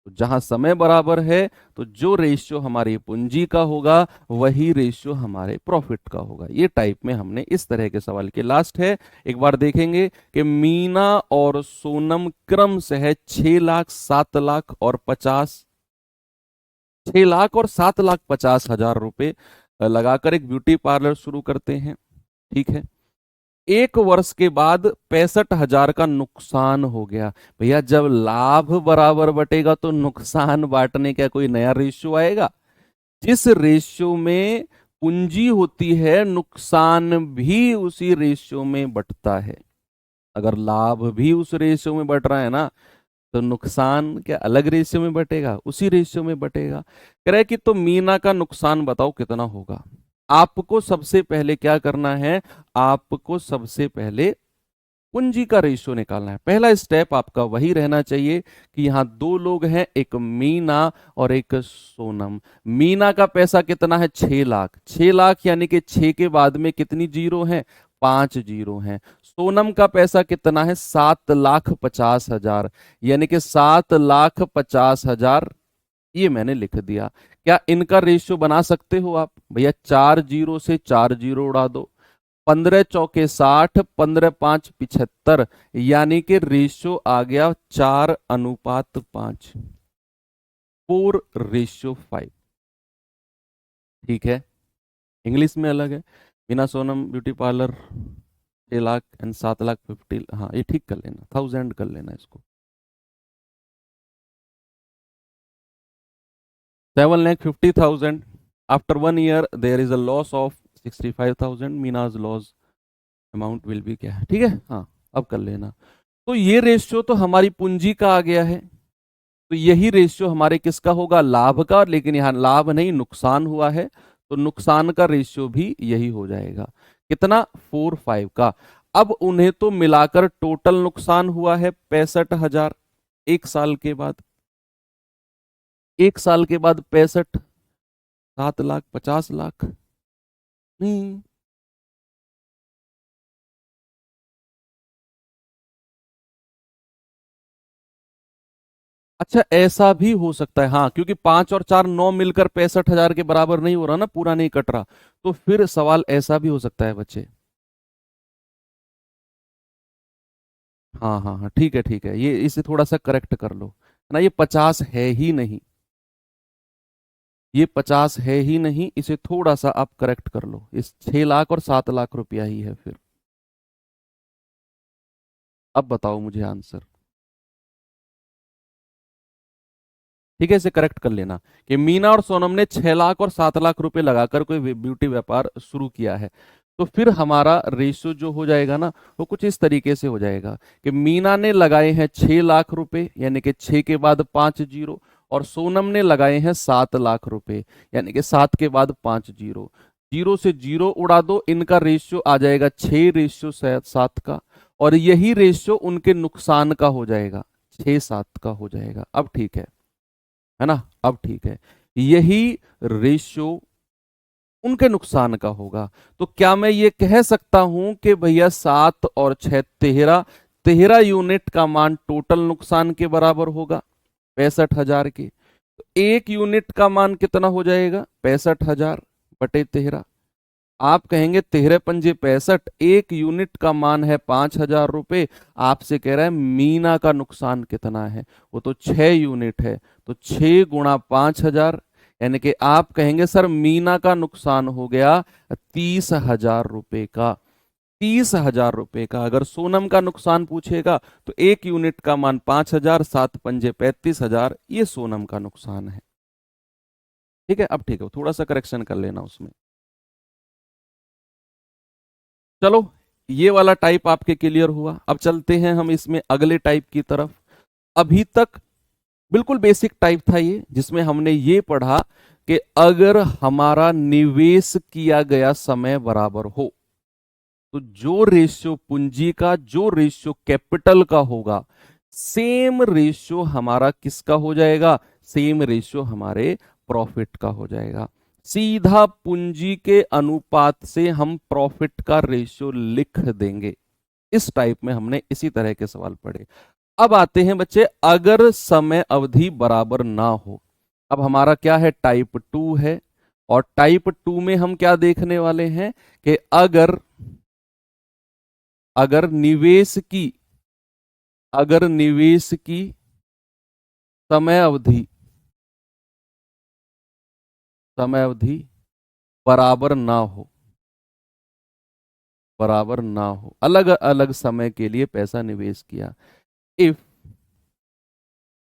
तो जहां समय बराबर है तो जो रेशियो हमारी पूंजी का होगा वही रेशियो हमारे प्रॉफिट का होगा। ये टाइप में हमने इस तरह के सवाल के लास्ट है, एक बार देखेंगे कि मीना और सोनम क्रम से है 6 लाख 7 लाख और 50, 6 लाख और 7 लाख 50 हजार रुपए लगाकर एक ब्यूटी पार्लर शुरू करते हैं। ठीक है, एक वर्ष के बाद 65,000 का नुकसान हो गया। भैया जब लाभ बराबर बटेगा तो नुकसान बांटने का कोई नया रेशियो आएगा? जिस रेशियो में पूंजी होती है नुकसान भी उसी रेशियो में बटता है। अगर लाभ भी उस रेशियो में बट रहा है ना, तो नुकसान क्या अलग रेशियो में बटेगा? उसी रेशियो में बटेगा। कह रहे कि तो मीना का नुकसान बताओ कितना होगा। आपको सबसे पहले क्या करना है? आपको सबसे पहले पूंजी का रेशियो निकालना है। पहला स्टेप आपका वही रहना चाहिए कि यहां दो लोग हैं, एक मीना और एक सोनम। मीना का पैसा कितना है? 6 लाख। 6 लाख यानी कि 6 के बाद में कितनी जीरो हैं? 5 जीरो हैं। सोनम का पैसा कितना है? 7,50,000, यानी कि 7,50,000। ये मैंने लिख दिया। क्या इनका रेशियो बना सकते हो आप? भैया 4 जीरो से 4 जीरो उड़ा दो, 15 चौके 60, 15 5 75, यानी कि रेशियो आ गया 4:5, 4:5। ठीक है, इंग्लिश में अलग है। Meena Sonam beauty parlour 6 lakh and 7,50,000। हाँ ये ठीक कर लेना, 1000 कर लेना इसको। 7,50,000। After 1 year there is a loss of 65,000। Means loss amount will be क्या है? ठीक है, हाँ अब कर लेना। तो ये रेशियो तो हमारी पूंजी का आ गया है, तो यही रेशियो हमारे किसका होगा? लाभ का। लेकिन यहां लाभ नहीं, नुकसान हुआ है, तो नुकसान का रेशियो भी यही हो जाएगा। कितना? 4 5 का। अब उन्हें तो मिलाकर टोटल नुकसान हुआ है 65,000 एक साल के बाद। एक साल के बाद 65, 7,50,000 नहीं। अच्छा ऐसा भी हो सकता है, हाँ, क्योंकि 5 और 4 9 मिलकर 65,000 के बराबर नहीं हो रहा ना, पूरा नहीं कट रहा। तो फिर सवाल ऐसा भी हो सकता है बच्चे। हाँ हाँ हाँ, ठीक है ठीक है, ये इसे थोड़ा सा करेक्ट कर लो ना, ये 50 है ही नहीं, ये 50 है ही नहीं, इसे थोड़ा सा आप करेक्ट कर लो, इस 6 लाख और 7 लाख रुपया ही है फिर। अब बताओ मुझे आंसर। ठीक है, इसे करेक्ट कर लेना कि मीना और सोनम ने 6 लाख और 7 लाख रुपए लगाकर कोई ब्यूटी व्यापार शुरू किया है। तो फिर हमारा रेशियो जो हो जाएगा ना, वो कुछ इस तरीके से हो जाएगा कि मीना ने लगाए हैं 6 लाख रुपए, यानी कि 6 के बाद 5 जीरो, और सोनम ने लगाए हैं 7 लाख रुपए, यानी कि 7 के बाद 5 जीरो। जीरो से जीरो उड़ा दो, इनका रेशियो आ जाएगा 6:7 का, और यही रेशियो उनके नुकसान का हो जाएगा, 6-7 का हो जाएगा। अब ठीक है ना, अब ठीक है, यही रेशियो उनके नुकसान का होगा। तो क्या मैं ये कह सकता हूं कि भैया 7 और 6 13, 13 यूनिट का मान टोटल नुकसान के बराबर होगा 65,000 के। तो 1 यूनिट का मान कितना हो जाएगा, 65,000 बटे 13। आप कहेंगे 13 पंजे 65, 1 यूनिट का मान है 5,000 रुपए, आपसे कह रहा है मीना का नुकसान कितना है, वो तो 6 यूनिट है, तो 6 गुणा 5,000, यानी कि आप कहेंगे सर मीना का नुकसान हो गया 30,000 रुपए का। 30,000 रुपए का। अगर सोनम का नुकसान पूछेगा तो 1 यूनिट का मान 5,000, 7 पंजे 35,000, ये सोनम का नुकसान है। ठीक है, अब ठीक है, थोड़ा सा करेक्शन कर लेना उसमें। चलो, ये वाला टाइप आपके क्लियर हुआ। अब चलते हैं हम इसमें अगले टाइप की तरफ। अभी तक बिल्कुल बेसिक टाइप था ये, जिसमें हमने ये पढ़ा कि अगर हमारा निवेश किया गया समय बराबर हो, तो जो रेशियो पूंजी का, जो रेशियो कैपिटल का होगा, सेम रेशियो हमारा किसका हो जाएगा, सेम रेशियो हमारे प्रॉफिट का हो जाएगा। सीधा पूंजी के अनुपात से हम प्रॉफिट का रेशियो लिख देंगे। इस टाइप में हमने इसी तरह के सवाल पढ़े। अब आते हैं बच्चे, अगर समय अवधि बराबर ना हो। अब हमारा क्या है, टाइप 2 है, और टाइप 2 में हम क्या देखने वाले हैं कि अगर अगर निवेश की अगर निवेश की समय अवधि बराबर ना हो, अलग अलग समय के लिए पैसा निवेश किया, if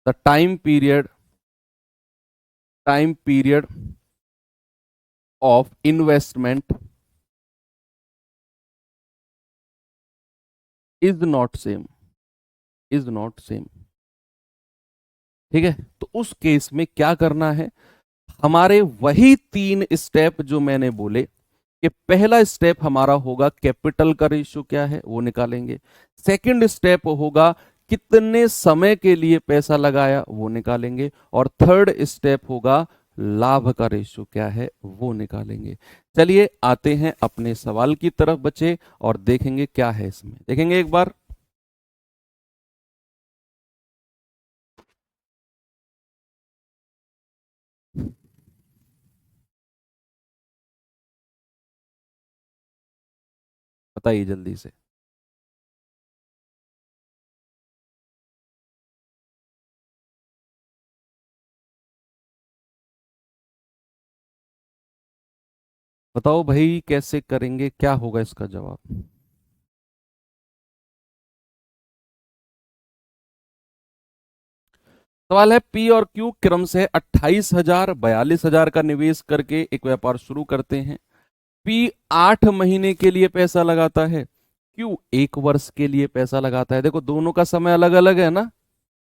the time period of investment is not same. ठीक है, तो उस केस में क्या करना है, हमारे वही 3 स्टेप जो मैंने बोले, कि पहला स्टेप हमारा होगा कैपिटल का रेशियो क्या है वो निकालेंगे, सेकंड स्टेप होगा कितने समय के लिए पैसा लगाया वो निकालेंगे, और थर्ड स्टेप होगा लाभ का रेशियो क्या है वो निकालेंगे। चलिए आते हैं अपने सवाल की तरफ बच्चे, और देखेंगे क्या है इसमें, देखेंगे एक बार। बताइए जल्दी से। बताओ भाई कैसे करेंगे, क्या होगा इसका जवाब। सवाल है, पी और क्यू क्रम से 28,000, 42,000 का निवेश करके एक व्यापार शुरू करते हैं। पी 8 महीने के लिए पैसा लगाता है, क्यू 1 वर्ष के लिए पैसा लगाता है। देखो दोनों का समय अलग अलग है ना,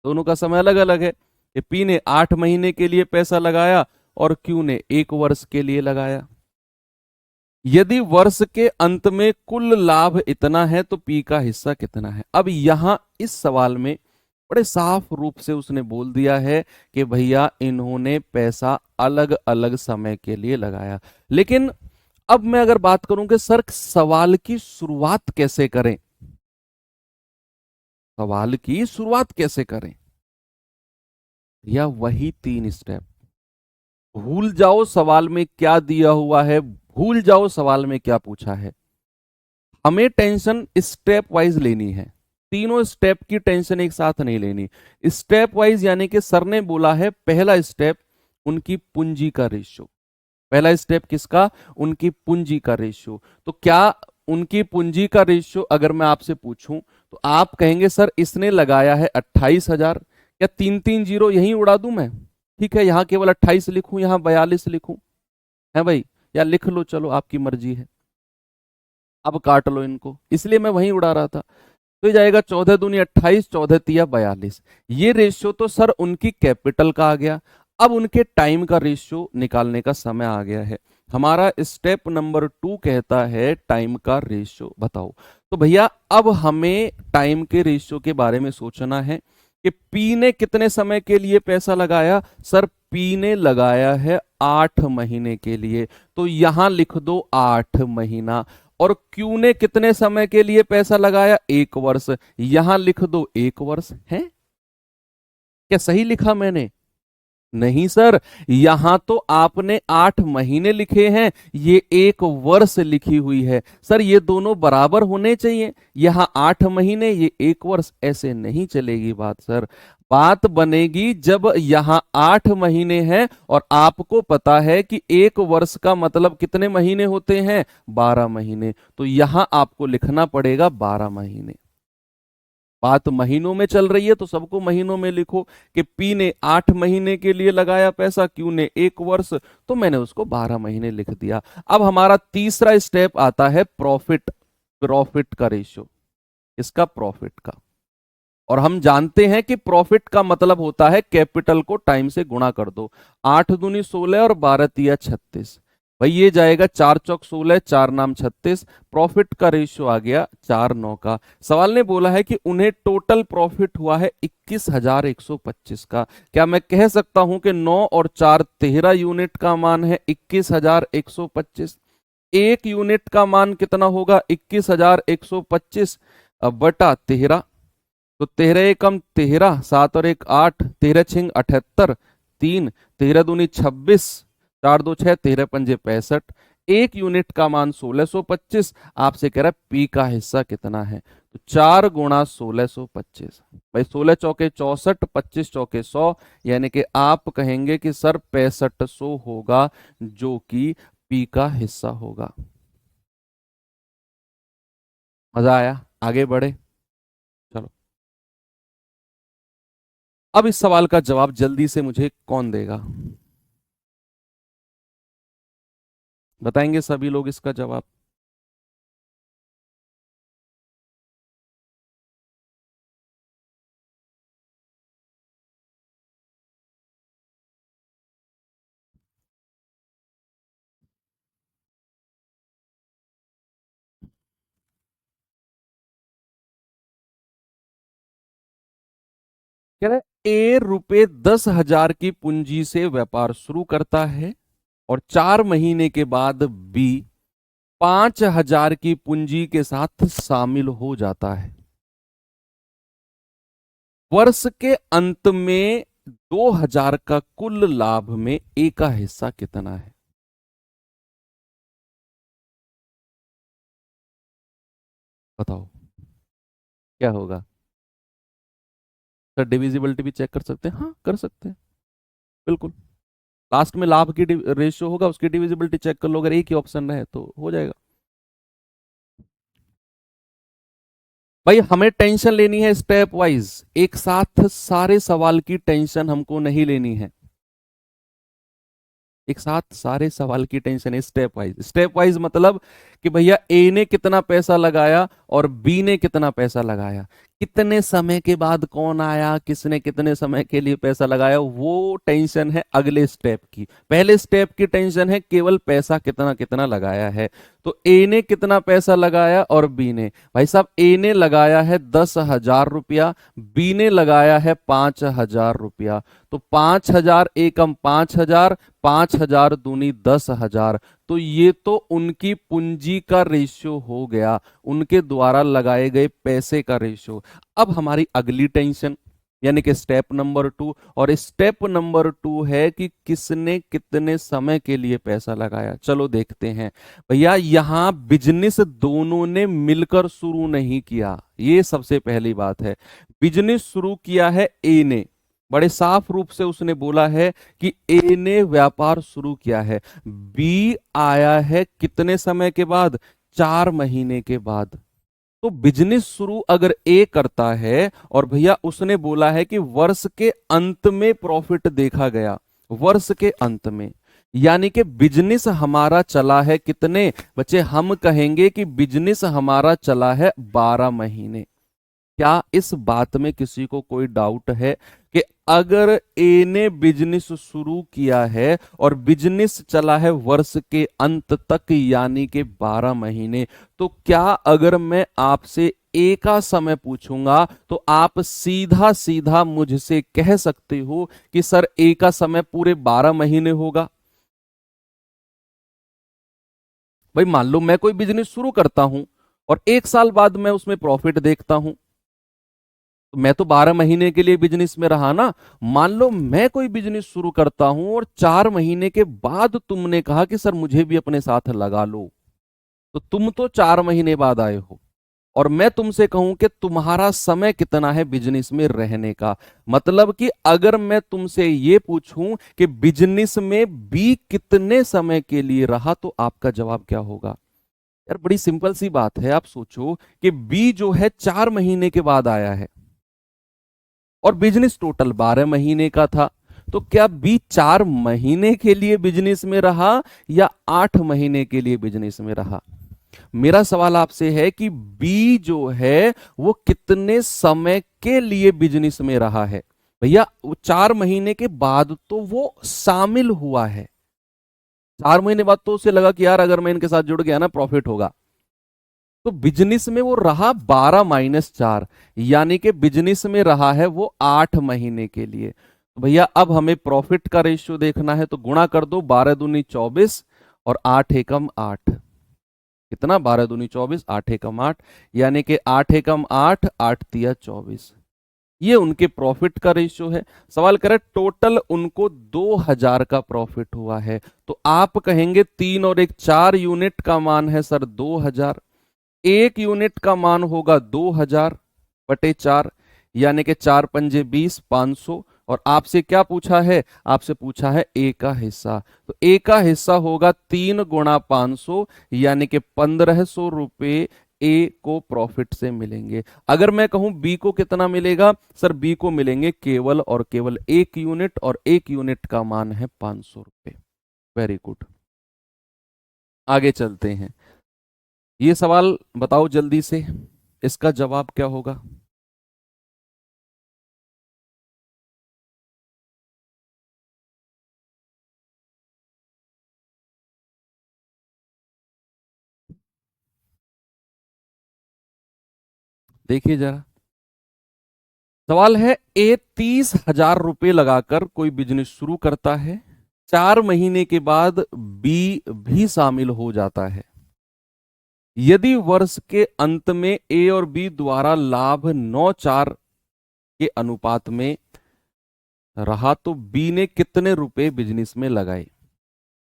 दोनों का समय अलग अलग है, कि पी ने 8 महीने के लिए पैसा लगाया और क्यू ने 1 वर्ष के लिए लगाया। यदि वर्ष के अंत में कुल लाभ इतना है तो पी का हिस्सा कितना है। अब यहां इस सवाल में बड़े साफ रूप से उसने बोल दिया है कि भैया इन्होंने पैसा अलग अलग समय के लिए लगाया। लेकिन अब मैं अगर बात करूं कि सर सवाल की शुरुआत कैसे करें, सवाल की शुरुआत कैसे करें, या वही 3 स्टेप, भूल जाओ सवाल में क्या दिया हुआ है, भूल जाओ सवाल में क्या पूछा है, हमें टेंशन स्टेप वाइज लेनी है। तीनों स्टेप की टेंशन एक साथ नहीं लेनी, स्टेप वाइज। यानी कि सर ने बोला है पहला स्टेप उनकी पूंजी का रेशियो। पहला स्टेप किसका? उनकी पूंजी का रेशियो। तो क्या उनकी पूंजी का रेशियो अगर मैं आपसे पूछूं तो आप कहेंगे सर इसने लगाया है 28,000। क्या तीन तीन जीरो यहीं उड़ा दूं मैं? ठीक है, यहां केवल 28 लिखूं, यहां 42 लिखूं? है भाई, या लिख लो, चलो आपकी मर्जी है, अब काट लो इनको, इसलिए मैं वहीं उड़ा रहा था। तो ये जाएगा 14 दूनी 28, 14 तिया 42। ये रेशियो तो सर उनकी कैपिटल का आ गया। अब उनके टाइम का रेशियो निकालने का समय आ गया है। हमारा स्टेप नंबर 2 कहता है टाइम का रेशियो बताओ। तो भैया अब हमें टाइम के रेशियो के बारे में सोचना है कि पी ने कितने समय के लिए पैसा लगाया। सर पी ने लगाया है 8 महीने के लिए, तो यहां लिख दो 8 महीना। और क्यू ने कितने समय के लिए पैसा लगाया? 1 वर्ष, यहां लिख दो 1 वर्ष। है क्या सही लिखा मैंने? नहीं सर, यहां तो आपने 8 महीने लिखे हैं, ये 1 वर्ष लिखी हुई है। सर ये दोनों बराबर होने चाहिए, यहां 8 महीने, ये 1 वर्ष, ऐसे नहीं चलेगी बात सर। बात बनेगी जब यहां 8 महीने हैं और आपको पता है कि 1 वर्ष का मतलब कितने महीने होते हैं? 12 महीने। तो यहां आपको लिखना पड़ेगा 12 महीने। बात महीनों में चल रही है तो सबको महीनों में लिखो कि पी ने 8 महीने के लिए लगाया पैसा, क्यू ने 1 वर्ष, तो मैंने उसको 12 महीने लिख दिया। अब हमारा तीसरा स्टेप आता है प्रॉफिट। प्रॉफिट का रेशियो, इसका प्रॉफिट का। और हम जानते हैं कि प्रॉफिट का मतलब होता है कैपिटल को टाइम से गुणा कर दो। 8 दूनी 16 और 12 तिया 36। भाई ये जाएगा 4 चौक 16, 4 नाम 36। प्रॉफिट का रेशियो आ गया 4/9 का। सवाल ने बोला है कि उन्हें टोटल प्रॉफिट हुआ है 21,125 का। क्या मैं कह सकता हूं कि 9 और 4 13 यूनिट का मान है 21,125? एक यूनिट का मान कितना होगा? 21,125 बटा 13। तो 13 एकम 13, 7 और 1 8, 13 छिंग 78, 3, 13 दूनी 26, 4 2 6, 13 पंजे 65। एक यूनिट का मान 1625। आपसे कह रहा है पी का हिस्सा कितना है, तो 4 गुणा 1625। भाई 16 चौके 64, 25 चौके 100, यानी कि आप कहेंगे कि सर 6500 होगा, जो कि पी का हिस्सा होगा। मजा आया? आगे बढ़े, चलो। अब इस सवाल का जवाब जल्दी से मुझे कौन देगा? बताएंगे सभी लोग इसका जवाब? कह रहे ए रुपए 10,000 की पूंजी से व्यापार शुरू करता है और 4 महीने के बाद बी 5,000 की पूंजी के साथ शामिल हो जाता है। वर्ष के अंत में 2,000 का कुल लाभ में ए का हिस्सा कितना है? बताओ क्या होगा? सर डिविजिबिलिटी भी चेक कर सकते हैं? हाँ कर सकते हैं, बिल्कुल। लास्ट में लाभ की रेशियो होगा, उसकी डिविजिबिलिटी चेक कर लो, अगर एक ही ऑप्शन रहे तो हो जाएगा। भाई हमें टेंशन लेनी है स्टेप वाइज, एक साथ सारे सवाल की टेंशन हमको नहीं लेनी है। एक साथ सारे सवाल की टेंशन है स्टेप वाइज। स्टेप वाइज मतलब कि भैया ए ने कितना पैसा लगाया और बी ने कितना पैसा लगाया, कितने समय के बाद कौन आया, किसने कितने समय के लिए पैसा लगाया, वो टेंशन है अगले स्टेप की। पहले स्टेप की टेंशन है केवल पैसा कितना कितना लगाया है। तो ए ने कितना पैसा लगाया और बी ने, भाई साहब ए ने लगाया है 10,000 रुपया, बी ने लगाया है 5,000 रुपया। तो 5,000 एकम 5,000, 5,000 दूनी 10,000। तो ये तो उनकी पूंजी का रेशियो हो गया, उनके द्वारा लगाए गए पैसे का रेशियो। अब हमारी अगली टेंशन, यानी कि स्टेप नंबर 2। और स्टेप नंबर 2 है कि किसने कितने समय के लिए पैसा लगाया। चलो देखते हैं। भैया यहां बिजनेस दोनों ने मिलकर शुरू नहीं किया, ये सबसे पहली बात है। बिजनेस शुरू किया है ए ने, बड़े साफ रूप से उसने बोला है कि ए ने व्यापार शुरू किया है। बी आया है कितने समय के बाद? 4 महीने के बाद। तो बिजनेस शुरू अगर ए करता है और भैया उसने बोला है कि वर्ष के अंत में प्रॉफिट देखा गया, वर्ष के अंत में, यानी कि बिजनेस हमारा चला है कितने बच्चे? हम कहेंगे कि बिजनेस हमारा चला है 12 महीने। क्या इस बात में किसी को कोई डाउट है कि अगर ए ने बिजनेस शुरू किया है और बिजनेस चला है वर्ष के अंत तक यानी कि 12 महीने, तो क्या अगर मैं आपसे ए का समय पूछूंगा तो आप सीधा सीधा मुझसे कह सकते हो कि सर ए का समय पूरे 12 महीने होगा? भाई मान लो मैं कोई बिजनेस शुरू करता हूं और 1 साल बाद मैं उसमें प्रॉफिट देखता हूं, तो मैं तो 12 महीने के लिए बिजनेस में रहा ना। मान लो मैं कोई बिजनेस शुरू करता हूं और 4 महीने के बाद तुमने कहा कि सर मुझे भी अपने साथ लगा लो, तो तुम तो 4 महीने बाद आए हो और मैं तुमसे कहूं कि तुम्हारा समय कितना है बिजनेस में रहने का। मतलब कि अगर मैं तुमसे ये पूछूं कि बिजनेस में बी कितने समय के लिए रहा, तो आपका जवाब क्या होगा? यार बड़ी सिंपल सी बात है। आप सोचो कि बी जो है 4 महीने के बाद आया है और बिजनेस टोटल 12 महीने का था, तो क्या बी 4 महीने के लिए बिजनेस में रहा या 8 महीने के लिए बिजनेस में रहा? मेरा सवाल आपसे है कि बी जो है वो कितने समय के लिए बिजनेस में रहा है? भैया वो 4 महीने के बाद तो वो शामिल हुआ है। 4 महीने बाद तो उसे लगा कि यार अगर मैं इनके साथ जुड़ गया ना प्रॉफिट होगा, तो बिजनेस में वो रहा 12 - 4, यानी कि बिजनेस में रहा है वो 8 महीने के लिए। तो भैया अब हमें प्रॉफिट का रेशियो देखना है, तो गुणा कर दो, 12 दूनी 24 और 8 एकम 8। कितना? 12 दूनी 24, 8 एकम 8, यानी कि 8 एकम 8, 8 तिया 24। ये उनके प्रॉफिट का रेशियो है। सवाल करे टोटल उनको 2000 का प्रॉफिट हुआ है, तो आप कहेंगे 3 और 1 4 यूनिट का मान है सर 2000, 1 यूनिट का मान होगा 2000/4, यानी कि 4 पंजे 20, 500। और आपसे क्या पूछा है? आपसे पूछा है ए का हिस्सा, तो ए का हिस्सा होगा 3 × 500, यानी कि 1500 रुपए ए को प्रॉफिट से मिलेंगे। अगर मैं कहूं बी को कितना मिलेगा? सर बी को मिलेंगे केवल और केवल 1 यूनिट, और 1 यूनिट का मान है 500 रुपए। वेरी गुड, आगे चलते हैं। ये सवाल बताओ जल्दी से, इसका जवाब क्या होगा? देखिए जरा, सवाल है ए 30,000 रुपए लगाकर कोई बिजनेस शुरू करता है, 4 महीने के बाद बी भी शामिल हो जाता है। यदि वर्ष के अंत में ए और बी द्वारा लाभ 9:4 के अनुपात में रहा, तो बी ने कितने रुपए बिजनेस में लगाए?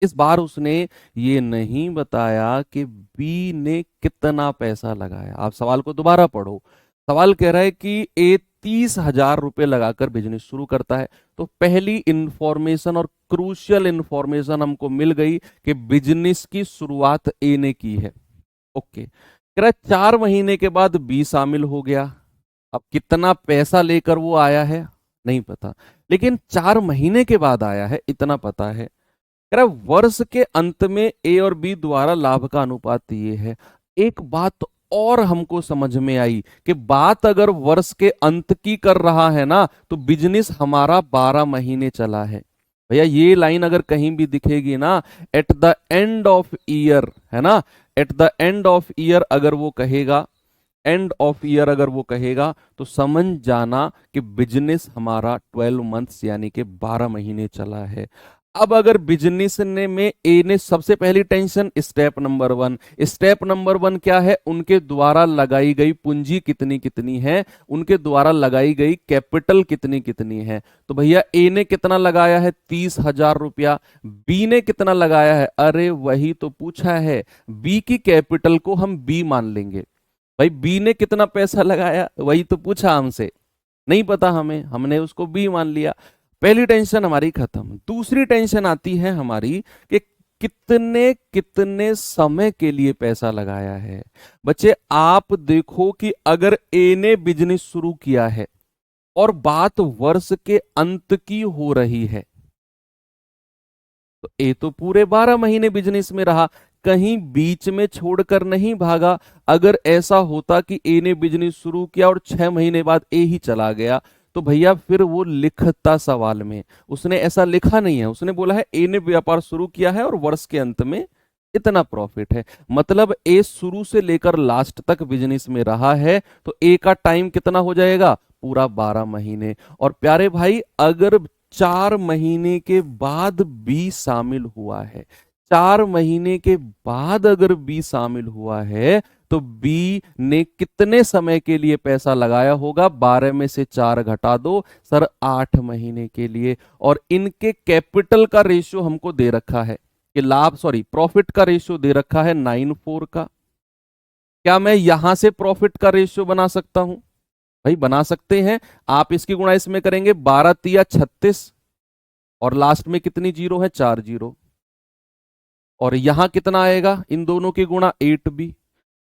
इस बार उसने ये नहीं बताया कि बी ने कितना पैसा लगाया। आप सवाल को दोबारा पढ़ो। सवाल कह रहा है कि ए 30,000 रुपए लगाकर बिजनेस शुरू करता है। तो पहली इंफॉर्मेशन और क्रूशियल इंफॉर्मेशन हमको मिल गई कि बिजनेस की शुरुआत ए ने की है। ओके, कह रहा है 4 महीने के बाद बी शामिल हो गया। अब कितना पैसा लेकर वो आया है नहीं पता, लेकिन 4 महीने के बाद आया है इतना पता है। कह रहा है वर्ष के अंत में ए और बी द्वारा लाभ का अनुपात ये है। एक बात और हमको समझ में आई कि बात अगर वर्ष के अंत की कर रहा है ना, तो बिजनेस हमारा 12 महीने चला है। भैया ये लाइन अगर कहीं भी दिखेगी ना, at the end of year, है ना, at the end of year अगर वो कहेगा, एंड ऑफ ईयर अगर वो कहेगा, तो समझ जाना कि बिजनेस हमारा 12 मंथ्स यानी कि 12 महीने चला है। अब अगर बिजनेस ने में ए ने सबसे पहली टेंशन, स्टेप नंबर वन क्या है, उनके द्वारा लगाई गई पूंजी कितनी कितनी है, उनके द्वारा लगाई गई कैपिटल कितनी कितनी है। तो भैया ए ने कितना लगाया है, 30,000 रुपया। बी ने कितना लगाया है, अरे वही तो पूछा है, बी की कैपिटल को हम बी मान लेंगे। भाई बी ने कितना पैसा लगाया, वही तो पूछा हमसे, नहीं पता हमें, हमने उसको बी मान लिया। पहली टेंशन हमारी खत्म। दूसरी टेंशन आती है हमारी कि कितने कितने समय के लिए पैसा लगाया है। बच्चे आप देखो कि अगर ए ने बिजनेस शुरू किया है और बात वर्ष के अंत की हो रही है, तो ए तो पूरे 12 महीने बिजनेस में रहा, कहीं बीच में छोड़कर नहीं भागा। अगर ऐसा होता कि ए ने बिजनेस शुरू किया और 6 महीने बाद ए ही चला गया, तो भैया फिर वो लिखता सवाल में, उसने ऐसा लिखा नहीं है, उसने बोला है ए ने व्यापार शुरू किया है और वर्ष के अंत में इतना प्रॉफिट है। मतलब ए शुरू से लेकर लास्ट तक बिजनेस में रहा है, तो ए का टाइम कितना हो जाएगा, पूरा 12 महीने। और प्यारे भाई अगर 4 महीने के बाद बी शामिल हुआ है, 4 महीने के बाद अगर बी शामिल हुआ है, तो बी ने कितने समय के लिए पैसा लगाया होगा, 12 में से 4 घटा दो सर, 8 महीने के लिए। और इनके कैपिटल का रेशियो हमको दे रखा है कि प्रॉफिट का रेशियो दे रखा है 9:4 का। क्या मैं यहां से प्रॉफिट का रेशियो बना सकता हूं, भाई बना सकते हैं। आप इसकी गुणा इसमें करेंगे, 12×3 = 36, और लास्ट में कितनी जीरो है, 4 जीरो। और यहां कितना आएगा, इन दोनों की गुणा 8b।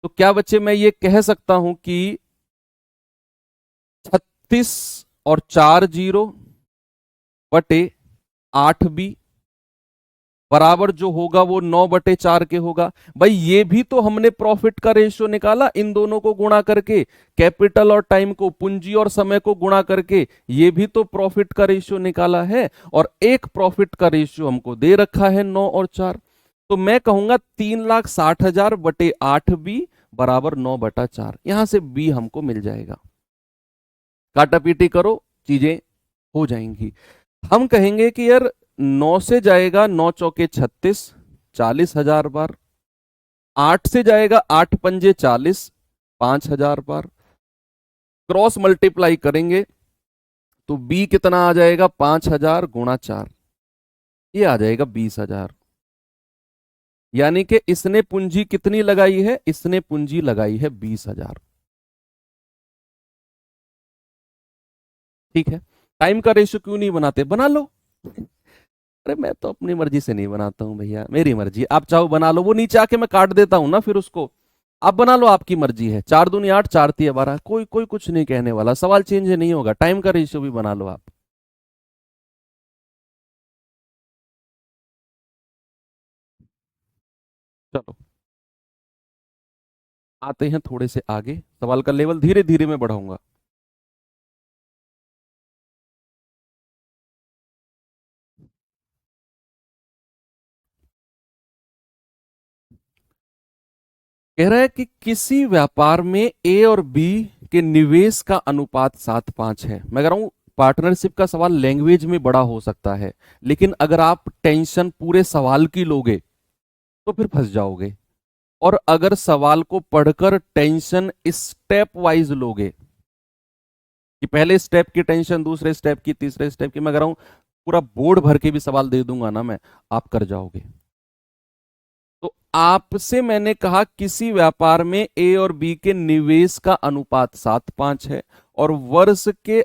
तो क्या बच्चे मैं ये कह सकता हूं कि 36 और 4 जीरो बटे 8b बराबर जो होगा वो 9/4 के होगा। भाई ये भी तो हमने प्रॉफिट का रेशियो निकाला, इन दोनों को गुणा करके, कैपिटल और टाइम को, पूंजी और समय को गुणा करके, ये भी तो प्रॉफिट का रेशियो निकाला है। और एक प्रॉफिट का रेशियो हमको दे रखा है 9 और 4। तो मैं कहूंगा 3,60,000 बटे 8b बराबर 9/4। यहां से बी हमको मिल जाएगा। काटा पीटी करो, चीजें हो जाएंगी। हम कहेंगे कि यार 9 से जाएगा 9 चौके 36, 40,000 बार। 8 से जाएगा 8 पंजे 40, 5,000 बार। क्रॉस मल्टीप्लाई करेंगे तो बी कितना आ जाएगा, 5,000 × 4, ये आ जाएगा 20,000। यानी कि इसने पूंजी कितनी लगाई है, इसने पूंजी लगाई है 20,000। ठीक है, टाइम का रेशियो क्यों नहीं बनाते, बना लो। अरे मैं तो अपनी मर्जी से नहीं बनाता हूं भैया, मेरी मर्जी, आप चाहो बना लो, वो नीचे आके मैं काट देता हूं ना फिर उसको। आप बना लो, आपकी मर्जी है। 4 दूनी 8, 4 तिया 12, कोई कोई कुछ नहीं कहने वाला, सवाल चेंज नहीं होगा। टाइम का रेशियो भी बना लो आप। चलो आते हैं थोड़े से आगे, सवाल का लेवल धीरे धीरे मैं बढ़ाऊंगा। कह रहा है कि किसी व्यापार में ए और बी के निवेश का अनुपात 7:5 है। मैं कह रहा हूं पार्टनरशिप का सवाल लैंग्वेज में बड़ा हो सकता है, लेकिन अगर आप टेंशन पूरे सवाल की लोगे तो फिर फंस जाओगे। और अगर सवाल को पढ़कर टेंशन स्टेप वाइज लोगे, कि पहले स्टेप की टेंशन, दूसरे स्टेप की, तीसरे स्टेप की, मैं कह रहा हूं पूरा बोर्ड भर के भी सवाल दे दूंगा ना मैं, आप कर जाओगे। तो आपसे मैंने कहा किसी व्यापार में ए और बी के निवेश का अनुपात 7:5 है, और वर्ष के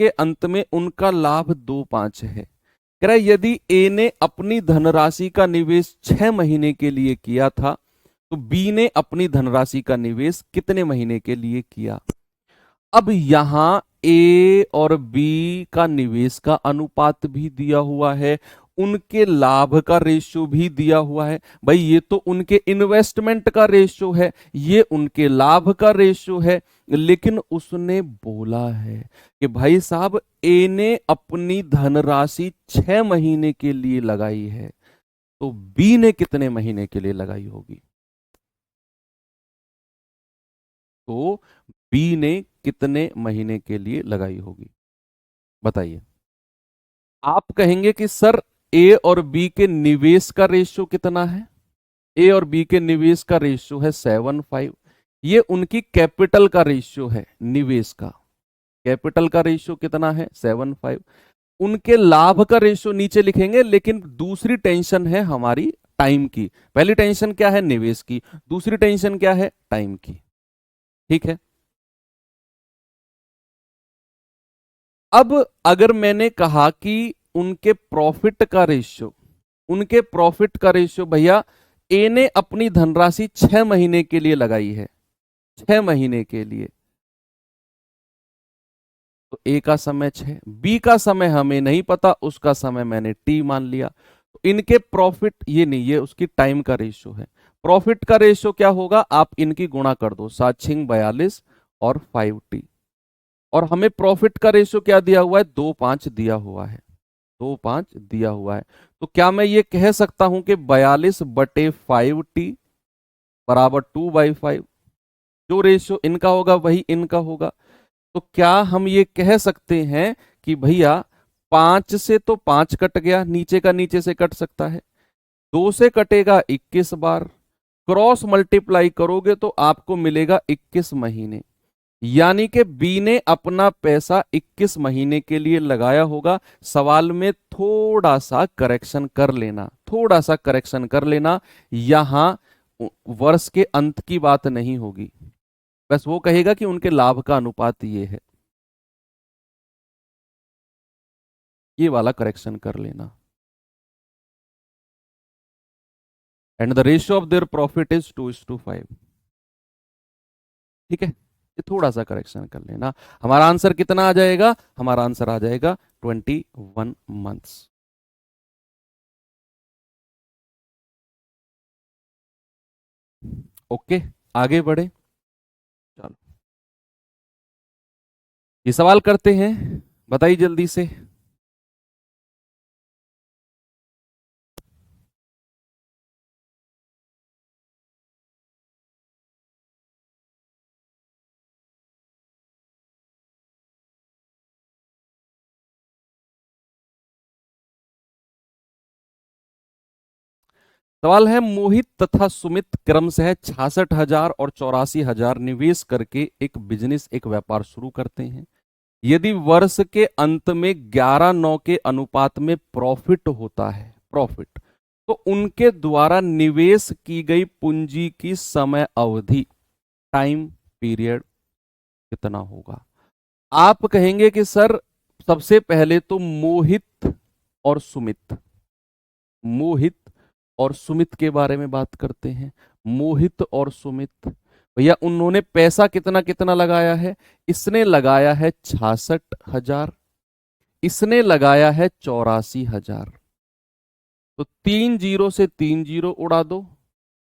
अंत में उनका लाभ 2:5 है। कह रहा है यदि ए ने अपनी धनराशि का निवेश 6 महीने के लिए किया था, तो बी ने अपनी धनराशि का निवेश कितने महीने के लिए किया। अब यहां ए और बी का निवेश का अनुपात भी दिया हुआ है, उनके लाभ का रेशियो भी दिया हुआ है। भाई ये तो उनके इन्वेस्टमेंट का रेशियो है, ये उनके लाभ का रेशियो है। लेकिन उसने बोला है कि भाई साहब ए ने अपनी धनराशि 6 महीने के लिए लगाई है, तो बी ने कितने महीने के लिए लगाई होगी। तो बी ने कितने महीने के लिए लगाई होगी, बताइए। आप कहेंगे कि सर ए और बी के निवेश का रेशियो कितना है? ए और बी के निवेश का रेशियो है 7:5। ये उनकी कैपिटल का रेशियो है, निवेश का कैपिटल का रेशियो कितना है? 7:5। उनके लाभ का रेशियो नीचे लिखेंगे, लेकिन दूसरी टेंशन है हमारी टाइम की। पहली टेंशन क्या है? निवेश की। दूसरी टेंशन क्या है? टाइम की। ठीक है। अब अगर मैंने कहा कि उनके प्रॉफिट का रेशियो भैया, ए ने अपनी धनराशि 6 महीने के लिए लगाई है, 6 महीने के लिए, तो ए का समय 6, बी का समय हमें नहीं पता, उसका समय मैंने टी मान लिया। तो इनके प्रॉफिट, ये नहीं, ये उसकी टाइम का रेशियो है। प्रॉफिट का रेशियो क्या होगा? आप इनकी गुणा कर दो, 7×6 = 42 और 5t। और हमें प्रॉफिट का रेशियो क्या दिया हुआ है? 2:5 दिया हुआ है, 2:5 दिया हुआ है। तो क्या मैं ये कह सकता हूं कि 42/5t बराबर 2/5? जो रेशियो इनका होगा वही इनका होगा। तो क्या हम ये कह सकते हैं कि भैया 5 से तो 5 कट गया, नीचे का नीचे से कट सकता है, 2 से कटेगा 21 बार, क्रॉस मल्टीप्लाई करोगे तो आपको मिलेगा 21 महीने। यानी कि बी ने अपना पैसा 21 महीने के लिए लगाया होगा। सवाल में थोड़ा सा करेक्शन कर लेना, थोड़ा सा करेक्शन कर लेना। यहां वर्ष के अंत की बात नहीं होगी, बस वो कहेगा कि उनके लाभ का अनुपात ये है, ये वाला करेक्शन कर लेना। And the ratio of their profit is 2:5। ठीक है, ये थोड़ा सा करेक्शन कर लेना। हमारा आंसर कितना आ जाएगा? हमारा आंसर आ जाएगा 21 मंथ्स। ओके, आगे बढ़े। चलो ये सवाल करते हैं, बताइए जल्दी से। सवाल है, मोहित तथा सुमित क्रमशः 66,000 और 84,000 निवेश करके एक बिजनेस, एक व्यापार शुरू करते हैं। यदि वर्ष के अंत में 11/9 के अनुपात में प्रॉफिट होता है, प्रॉफिट, तो उनके द्वारा निवेश की गई पूंजी की समय अवधि, टाइम पीरियड कितना होगा? आप कहेंगे कि सर सबसे पहले तो मोहित और सुमित के बारे में बात करते हैं। मोहित और सुमित, भैया उन्होंने पैसा कितना कितना लगाया है? इसने लगाया है 66,000, इसने लगाया है 84,000। तो 3 जीरो से 3 जीरो उड़ा दो,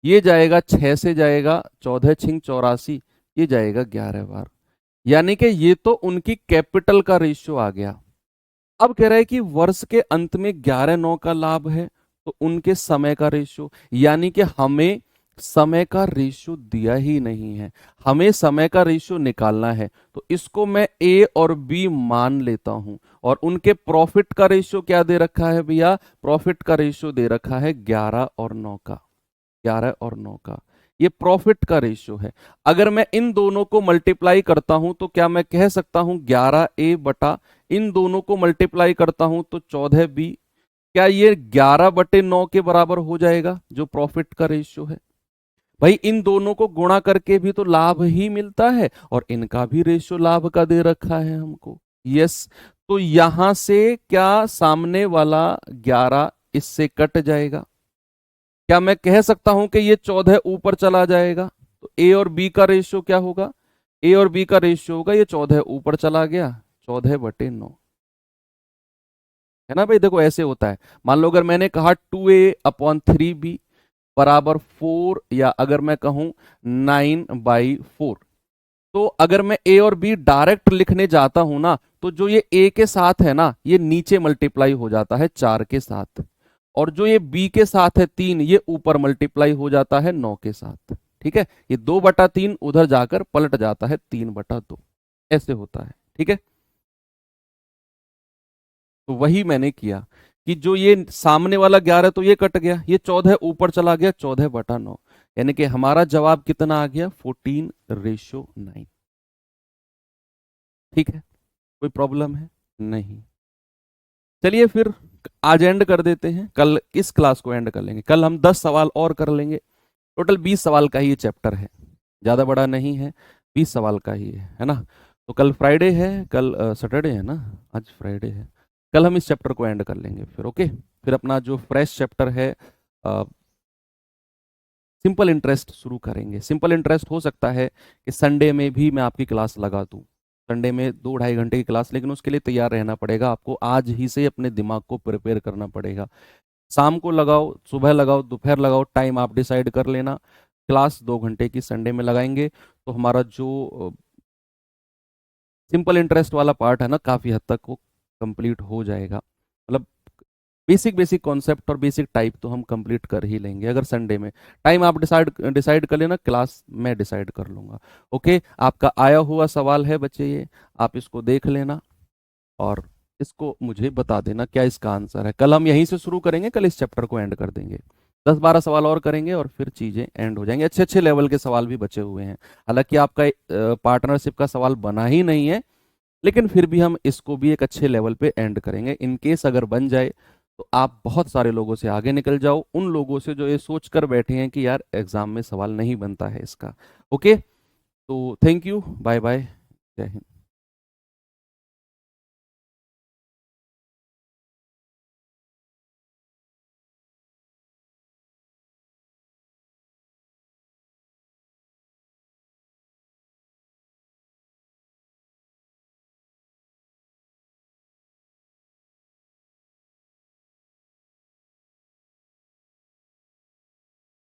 ये जाएगा 6 से जाएगा 14×6 = 84, ये जाएगा 11 बार। यानी कि ये तो उनकी कैपिटल का रेशियो आ गया। अब कह रहा है कि वर्ष के अंत में 11/9 का लाभ है, तो उनके समय का रेशियो, यानी कि हमें समय का रेशियो दिया ही नहीं है, हमें समय का रेशियो निकालना है। तो इसको मैं ए और बी मान लेता हूं। और उनके प्रॉफिट का रेशियो क्या दे रखा है भैया? प्रॉफिट का रेशियो दे रखा है 11 और 9 का, 11 और 9 का। ये प्रॉफिट का रेशियो है। अगर मैं इन दोनों को मल्टीप्लाई करता हूं तो क्या मैं कह सकता हूं 11A बटा, इन दोनों को मल्टीप्लाई करता हूं तो 14B, क्या ये 11/9 के बराबर हो जाएगा जो प्रॉफिट का रेशियो है? भाई इन दोनों को गुणा करके भी तो लाभ ही मिलता है, और इनका भी रेशियो लाभ का दे रखा है हमको। यस, तो यहां से क्या सामने वाला 11 इससे कट जाएगा? क्या मैं कह सकता हूं कि ये 14 ऊपर चला जाएगा? तो ए और बी का रेशियो क्या होगा? ए और बी का रेशियो होगा, ये 14 ऊपर चला गया, 14/9, है ना भाई? देखो ऐसे होता है। मान लो अगर मैंने कहा 2A/3B बराबर 4, या अगर मैं कहूं 9/4, तो अगर मैं ए और बी डायरेक्ट लिखने जाता हूं ना, तो जो ये ए के साथ है ना, ये नीचे मल्टीप्लाई हो जाता है 4 के साथ, और जो ये बी के साथ है 3, ये ऊपर मल्टीप्लाई हो जाता है 9 के साथ। ठीक है, ये 2/3 उधर जाकर पलट जाता है 3/2, ऐसे होता है। ठीक है, तो वही मैंने किया कि जो ये सामने वाला 11 तो ये कट गया, ये 14 ऊपर चला गया, 14/9, यानी कि हमारा जवाब कितना आ गया, 14:9। ठीक है, कोई प्रॉब्लम है नहीं। चलिए फिर आज एंड कर देते हैं, कल इस क्लास को एंड कर लेंगे। कल हम 10 सवाल और कर लेंगे। टोटल 20 सवाल का ही ये चैप्टर है, ज़्यादा बड़ा नहीं है, 20 सवाल का ही है ना। तो कल फ्राइडे है, कल सैटरडे है ना, आज फ्राइडे है। कल हम इस चैप्टर को एंड कर लेंगे फिर, ओके। फिर अपना जो फ्रेश चैप्टर है सिंपल इंटरेस्ट शुरू करेंगे। सिंपल इंटरेस्ट हो सकता है कि संडे में भी मैं आपकी क्लास लगा दूँ, संडे में 2-2.5 घंटे की क्लास, लेकिन उसके लिए तैयार रहना पड़ेगा आपको, आज ही से अपने दिमाग को प्रिपेयर करना पड़ेगा। शाम को लगाओ, सुबह लगाओ, दोपहर लगाओ, टाइम आप डिसाइड कर लेना। क्लास 2 घंटे की संडे में लगाएंगे तो हमारा जो सिंपल इंटरेस्ट वाला पार्ट है ना, काफ़ी हद तक वो कंप्लीट हो जाएगा। मतलब बेसिक बेसिक कॉन्सेप्ट और बेसिक टाइप तो हम कंप्लीट कर ही लेंगे अगर संडे में। टाइम आप डिसाइड कर लेना, क्लास मैं डिसाइड कर लूँगा। ओके, आपका आया हुआ सवाल है बच्चे, ये आप इसको देख लेना और इसको मुझे बता देना क्या इसका आंसर है। कल हम यहीं से शुरू करेंगे, कल इस चैप्टर को एंड कर देंगे। 10-12 सवाल और करेंगे और फिर चीज़ें एंड हो जाएंगी। अच्छे अच्छे लेवल के सवाल भी बचे हुए हैं, हालांकि आपका पार्टनरशिप का सवाल बना ही नहीं है, लेकिन फिर भी हम इसको भी एक अच्छे लेवल पे एंड करेंगे। इन केस अगर बन जाए तो आप बहुत सारे लोगों से आगे निकल जाओ, उन लोगों से जो ये सोच कर बैठे हैं कि यार एग्जाम में सवाल नहीं बनता है इसका। ओके, तो थैंक यू, बाय बाय, जय हिंद।